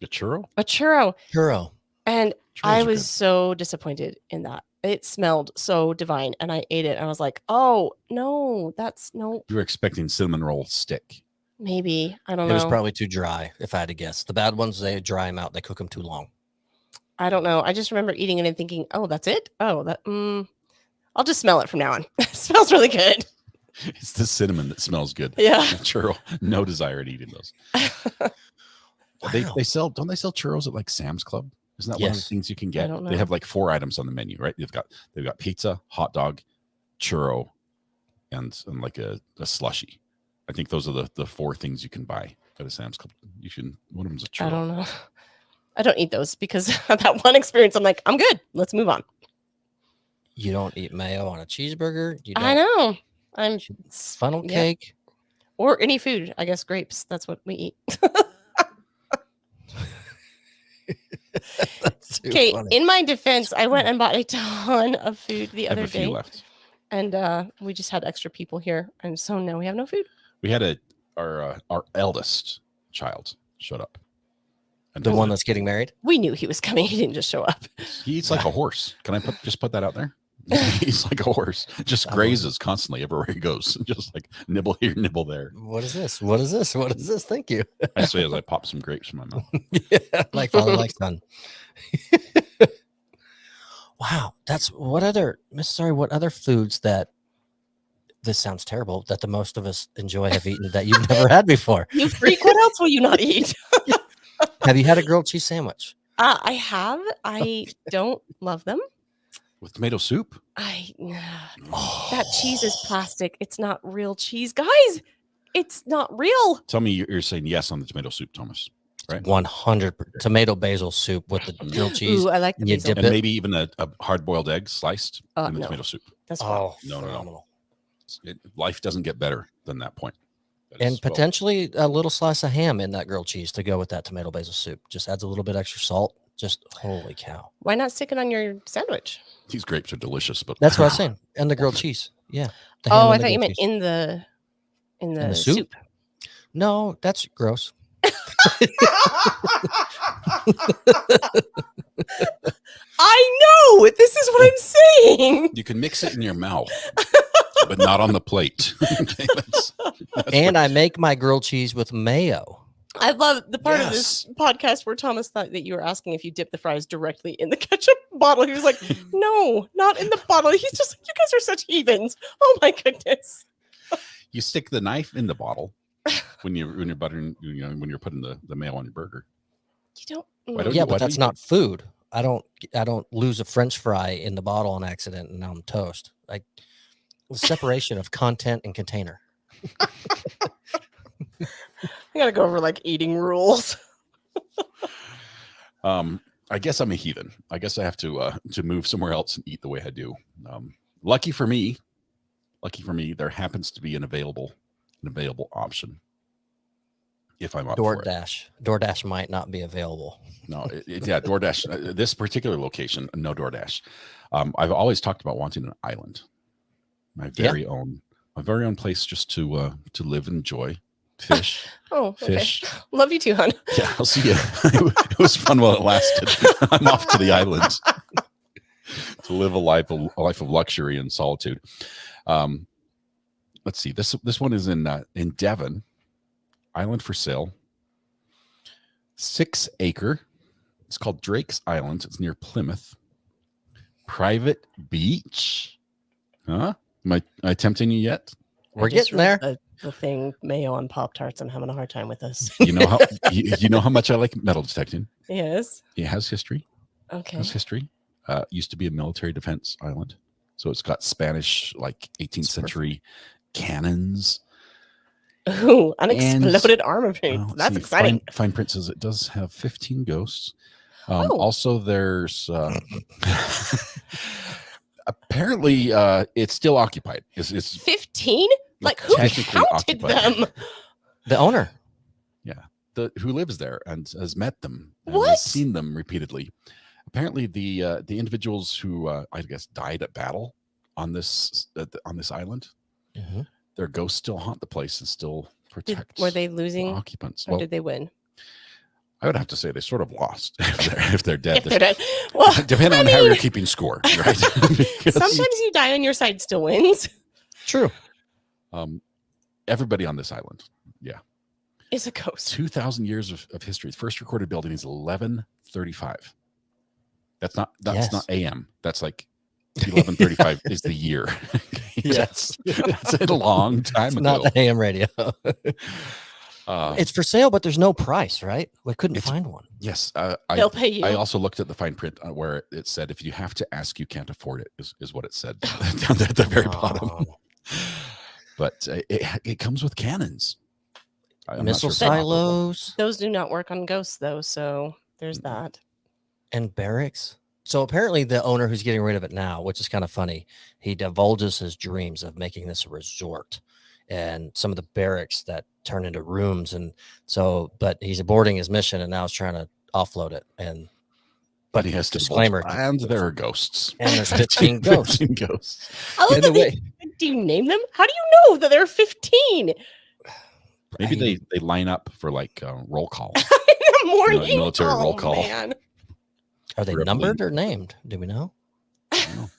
A churro? A churro. Churro. And Churros I are was good. so disappointed in that. It smelled so divine. And I ate it. And I was like, oh, no, that's no, You were expecting cinnamon roll stick. maybe. I don't It know. was probably too dry, if I had to guess. The bad ones, they dry them out. They cook them too long. I don't know. I just remember eating it and thinking, oh, that's it? Oh, I'll just smell it from now on. It smells really good. It's the cinnamon that smells good. Yeah. Churro. No desire to eating those. Wow. They sell. Don't they sell churros at like Sam's Club? Isn't that one of the Yes. things you can get? don't They know. have like 4 items on the menu, right? They've got pizza, hot dog, churro, and like a slushy. I think those are the 4 things you can buy at a Sam's Club. You should. One of them's a churro. I don't know. I don't eat those because of that one experience. I'm like, I'm good. Let's move on. You don't eat mayo on a cheeseburger. You don't I know. I'm funnel yeah. cake. Or any food. I guess grapes. That's what we eat. That's too Okay. funny. In my defense, I went and bought a ton of food the I have other a few day, left. and we just had extra people here, and so now we have no food. We had our eldest child showed up. And The one that's getting married. We knew he was coming. He didn't just show up. he eats like a horse. Can I just put that out there? He's like a horse. Just I love grazes constantly everywhere he goes. Just like nibble here, nibble there. What is this? What is this? What is this? Thank you. I say as I pop some grapes in my mouth. Yeah, like father, like son. Wow, that's what other foods that this sounds terrible that the most of us enjoy have eaten that you've never had before. You freak. What else will you not eat? Have you had a grilled cheese sandwich? I have. I don't love them. With tomato soup? That cheese is plastic. It's not real cheese, guys. It's not real. Tell me you're saying yes on the tomato soup, Thomas. Right? 100 tomato basil soup with the grilled cheese. Ooh, I like the You basil. dip And it. maybe even a hard-boiled egg sliced in the No. tomato soup. That's fine. Oh, No. phenomenal. Life doesn't get better than that point. That And is, well, potentially a little slice of ham in that grilled cheese to go with that tomato basil soup. Just adds a little bit extra salt. Just holy cow. Why not stick it on your sandwich? these grapes are delicious, but That's what I was saying. And the grilled cheese. Yeah. the ham Oh, and I the thought you grilled meant cheese. in the In the soup? soup. No, that's gross. I know. This is what I'm saying. you can mix it in your mouth, but not on the plate. Okay, that's And I make my grilled cheese with mayo. I love the part of this podcast where Thomas thought that you were asking if you dip the fries directly in the ketchup bottle. He was like, no, not in the bottle. He's just like, you guys are such heathens. Oh my goodness. you stick the knife in the bottle when you're buttering, when you're putting the mayo on your burger. You don't. Why don't Yeah, you- but that's not food. I don't lose a French fry in the bottle on accident and now I'm toast. Like the separation of content and container. I gotta go over like eating rules. I guess I'm a heathen. I guess I have to move somewhere else and eat the way I do. Lucky for me, there happens to be an available option. If I'm up for it. DoorDash might not be available. No, yeah, DoorDash. This particular location, no DoorDash. I've always talked about wanting an island, my very own place just to live and enjoy. Fish, Oh, okay. fish. Love you too, hon. Yeah, I'll see you. It was fun while it lasted. I'm off to the islands to live a life of luxury and solitude. Let's see. This one is in Devon. Island for sale. 6 acre. It's called Drake's Island. It's near Plymouth. Private beach. Huh? Am I tempting you yet? We're I just getting there. wrote the thing Mayo on Pop-Tarts. I'm having a hard time with this. You know how you know how much I like metal detecting. Yes. It has history. Okay. Has history. Used to be a military defense island, so it's got Spanish, like 18th century cannons. Ooh, unexploded armament. Let's That's see, exciting. Fine print says it does have 15 ghosts. Oh. Also, there's apparently it's still occupied. It's 15? Like who technically counted occupied. them? The owner. who lives there and has met them and What? has seen them repeatedly. Apparently, the individuals who I guess died at battle on this island, their ghosts still haunt the place and still protect. Were they losing occupants? or Well, did they win? I would have to say they sort of lost if they're dead. If they're dead. Well, Depending I on how mean, you're keeping score, right? Because, sometimes you die on your side still wins. True. everybody on this island, Is a ghost. 2,000 years of history. The first recorded building is 1135. That's not AM. That's like 1135 is the year. Yes. That's a long time It's ago. not the AM radio. It's for sale, but there's no price, right? We couldn't find one. Yes. They'll pay you. I also looked at the fine print where it said, if you have to ask, you can't afford it, is what it said down there at the very bottom. But it comes with cannons. I'm not Missile sure if they're silos Those do not work on ghosts though, so there's that. and barracks. So apparently the owner who's getting rid of it now, which is kind of funny, he divulges his dreams of making this a resort and some of the barracks that turn into rooms. And so, but he's aborting his mission and now is trying to offload it. But he has to disclaimer. and there are ghosts. And there's 15 ghosts. 15 ghosts. I love In the that way. do you name them? How do you know that there are 15? Maybe they line up for like roll call. In the morning. military roll call. Man. Are they Reveille. numbered or named? Do we know? I don't know.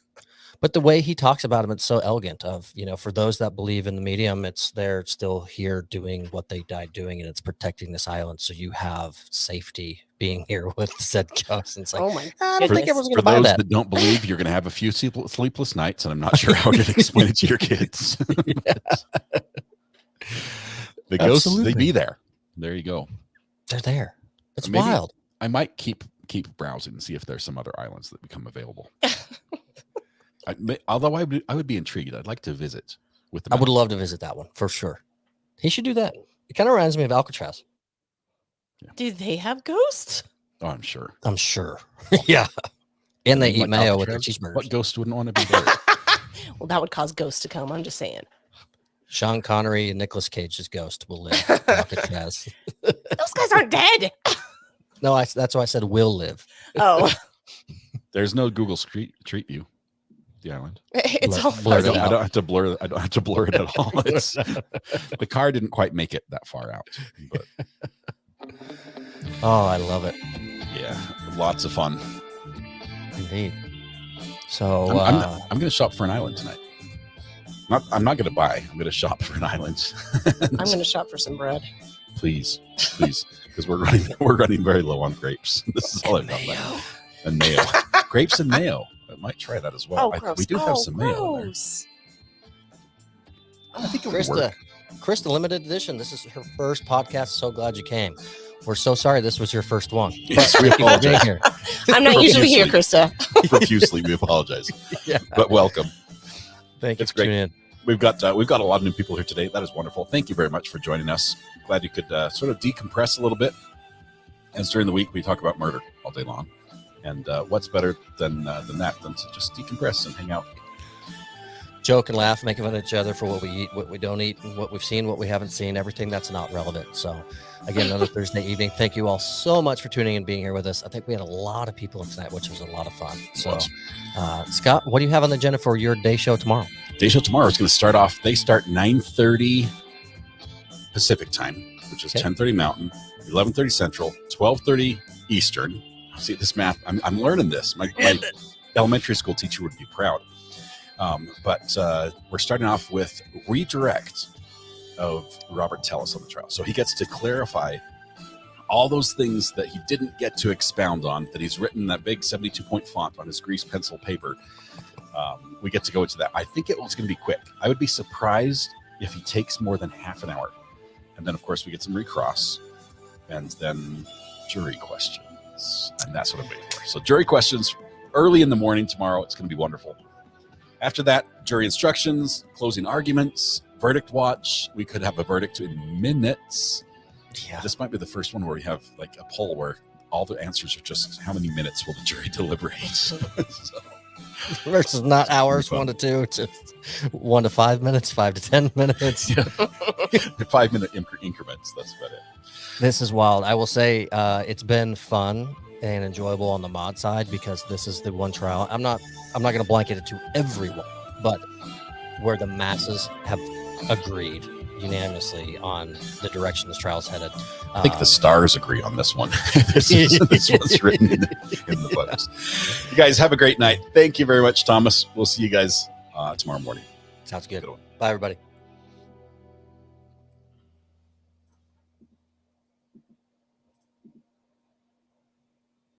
But the way he talks about them, it's so elegant of, for those that believe in the medium, they're still here doing what they died doing, and it's protecting this island. So you have safety being here with said ghosts. And it's like, Oh my I don't think goodness. everyone's going For to buy those that. that don't believe, you're going to have a few sleepless nights, and I'm not sure how to explain it to your kids. The ghosts, they Absolutely. be there. There you go. They're there. It's Maybe- wild. I might keep browsing and see if there's some other islands that become available. Although I would be intrigued. I'd like to visit with them. I would love to visit that one for sure. He should do that. It kind of reminds me of Alcatraz. Do they have ghosts? Oh, I'm sure. I'm sure. Yeah. And they eat Like mayo with their Alcatraz? cheeseburgers. What ghost wouldn't want to be there? Well, that would cause ghosts to come. I'm just saying. Sean Connery and Nicolas Cage's ghost will live in Alcatraz. Those guys aren't dead. No, that's why I said will live. Oh, There's no Google Street View. The island. it's Blur- all blur it fuzzy. out. I don't have to blur. I don't have to blur it at all. It's, the car didn't quite make it that far out, but Oh, I love it. yeah, lots of fun. Indeed. So I'm going to shop for an island tonight. I'm not going to buy. I'm going to shop for an island. I'm going to shop for some bread. please, because we're running very low on grapes. This is all I've got left. And mayo, grapes and mayo. I might try that as well. Gross. We do have some mayo in there. gross. I think it would work. Krista, limited edition. This is her first podcast. So glad you came. We're so sorry this was your first one. Yes, we Thank you for being apologize. here. I'm not usually here, Krista. Profusely, we apologize. Yeah. But welcome. Thank you It's for great. tuning in. We've got a lot of new people here today. That is wonderful. Thank you very much for joining us. Glad you could sort of decompress a little bit. As during the week we talk about murder all day long, and what's better than that than to just decompress and hang out. Joke and laugh, making fun of each other for what we eat, what we don't eat, and what we've seen, what we haven't seen, everything that's not relevant. So, again, another Thursday evening. Thank you all so much for tuning in and being here with us. I think we had a lot of people in tonight, which was a lot of fun. So, Scott, what do you have on the agenda for your day show tomorrow? Day show tomorrow is going to start off. They start 9:30 Pacific time, which is Okay. 10:30 Mountain, 11:30 Central, 12:30 Eastern. See this math? I'm learning this. My elementary school teacher would be proud. But we're starting off with redirect of Robert Tellis on the trial. So he gets to clarify all those things that he didn't get to expound on, that he's written in that big 72-point font on his grease pencil paper. We get to go into that. I think it was going to be quick. I would be surprised if he takes more than half an hour. And then, of course, we get some recross and then jury questions. And that's what I'm waiting for. So jury questions early in the morning tomorrow. It's going to be wonderful. After that, jury instructions, closing arguments, verdict watch. We could have a verdict in minutes. Yeah. This might be the first one where we have like a poll where all the answers are just how many minutes will the jury deliberate. So, Versus not hours, 1 to 2, to 1 to 5 minutes, 5 to 10 minutes. yeah. 5 minute increments. That's about it. This is wild. I will say it's been fun and enjoyable on the mod side because this is the one trial. I'm not going to blanket it to everyone, but where the masses have agreed unanimously on the direction this trial's headed. I think the stars agree on this one. This one's written in the books. You guys have a great night. Thank you very much, Thomas. We'll see you guys tomorrow morning. Sounds good. Good one. Bye, everybody.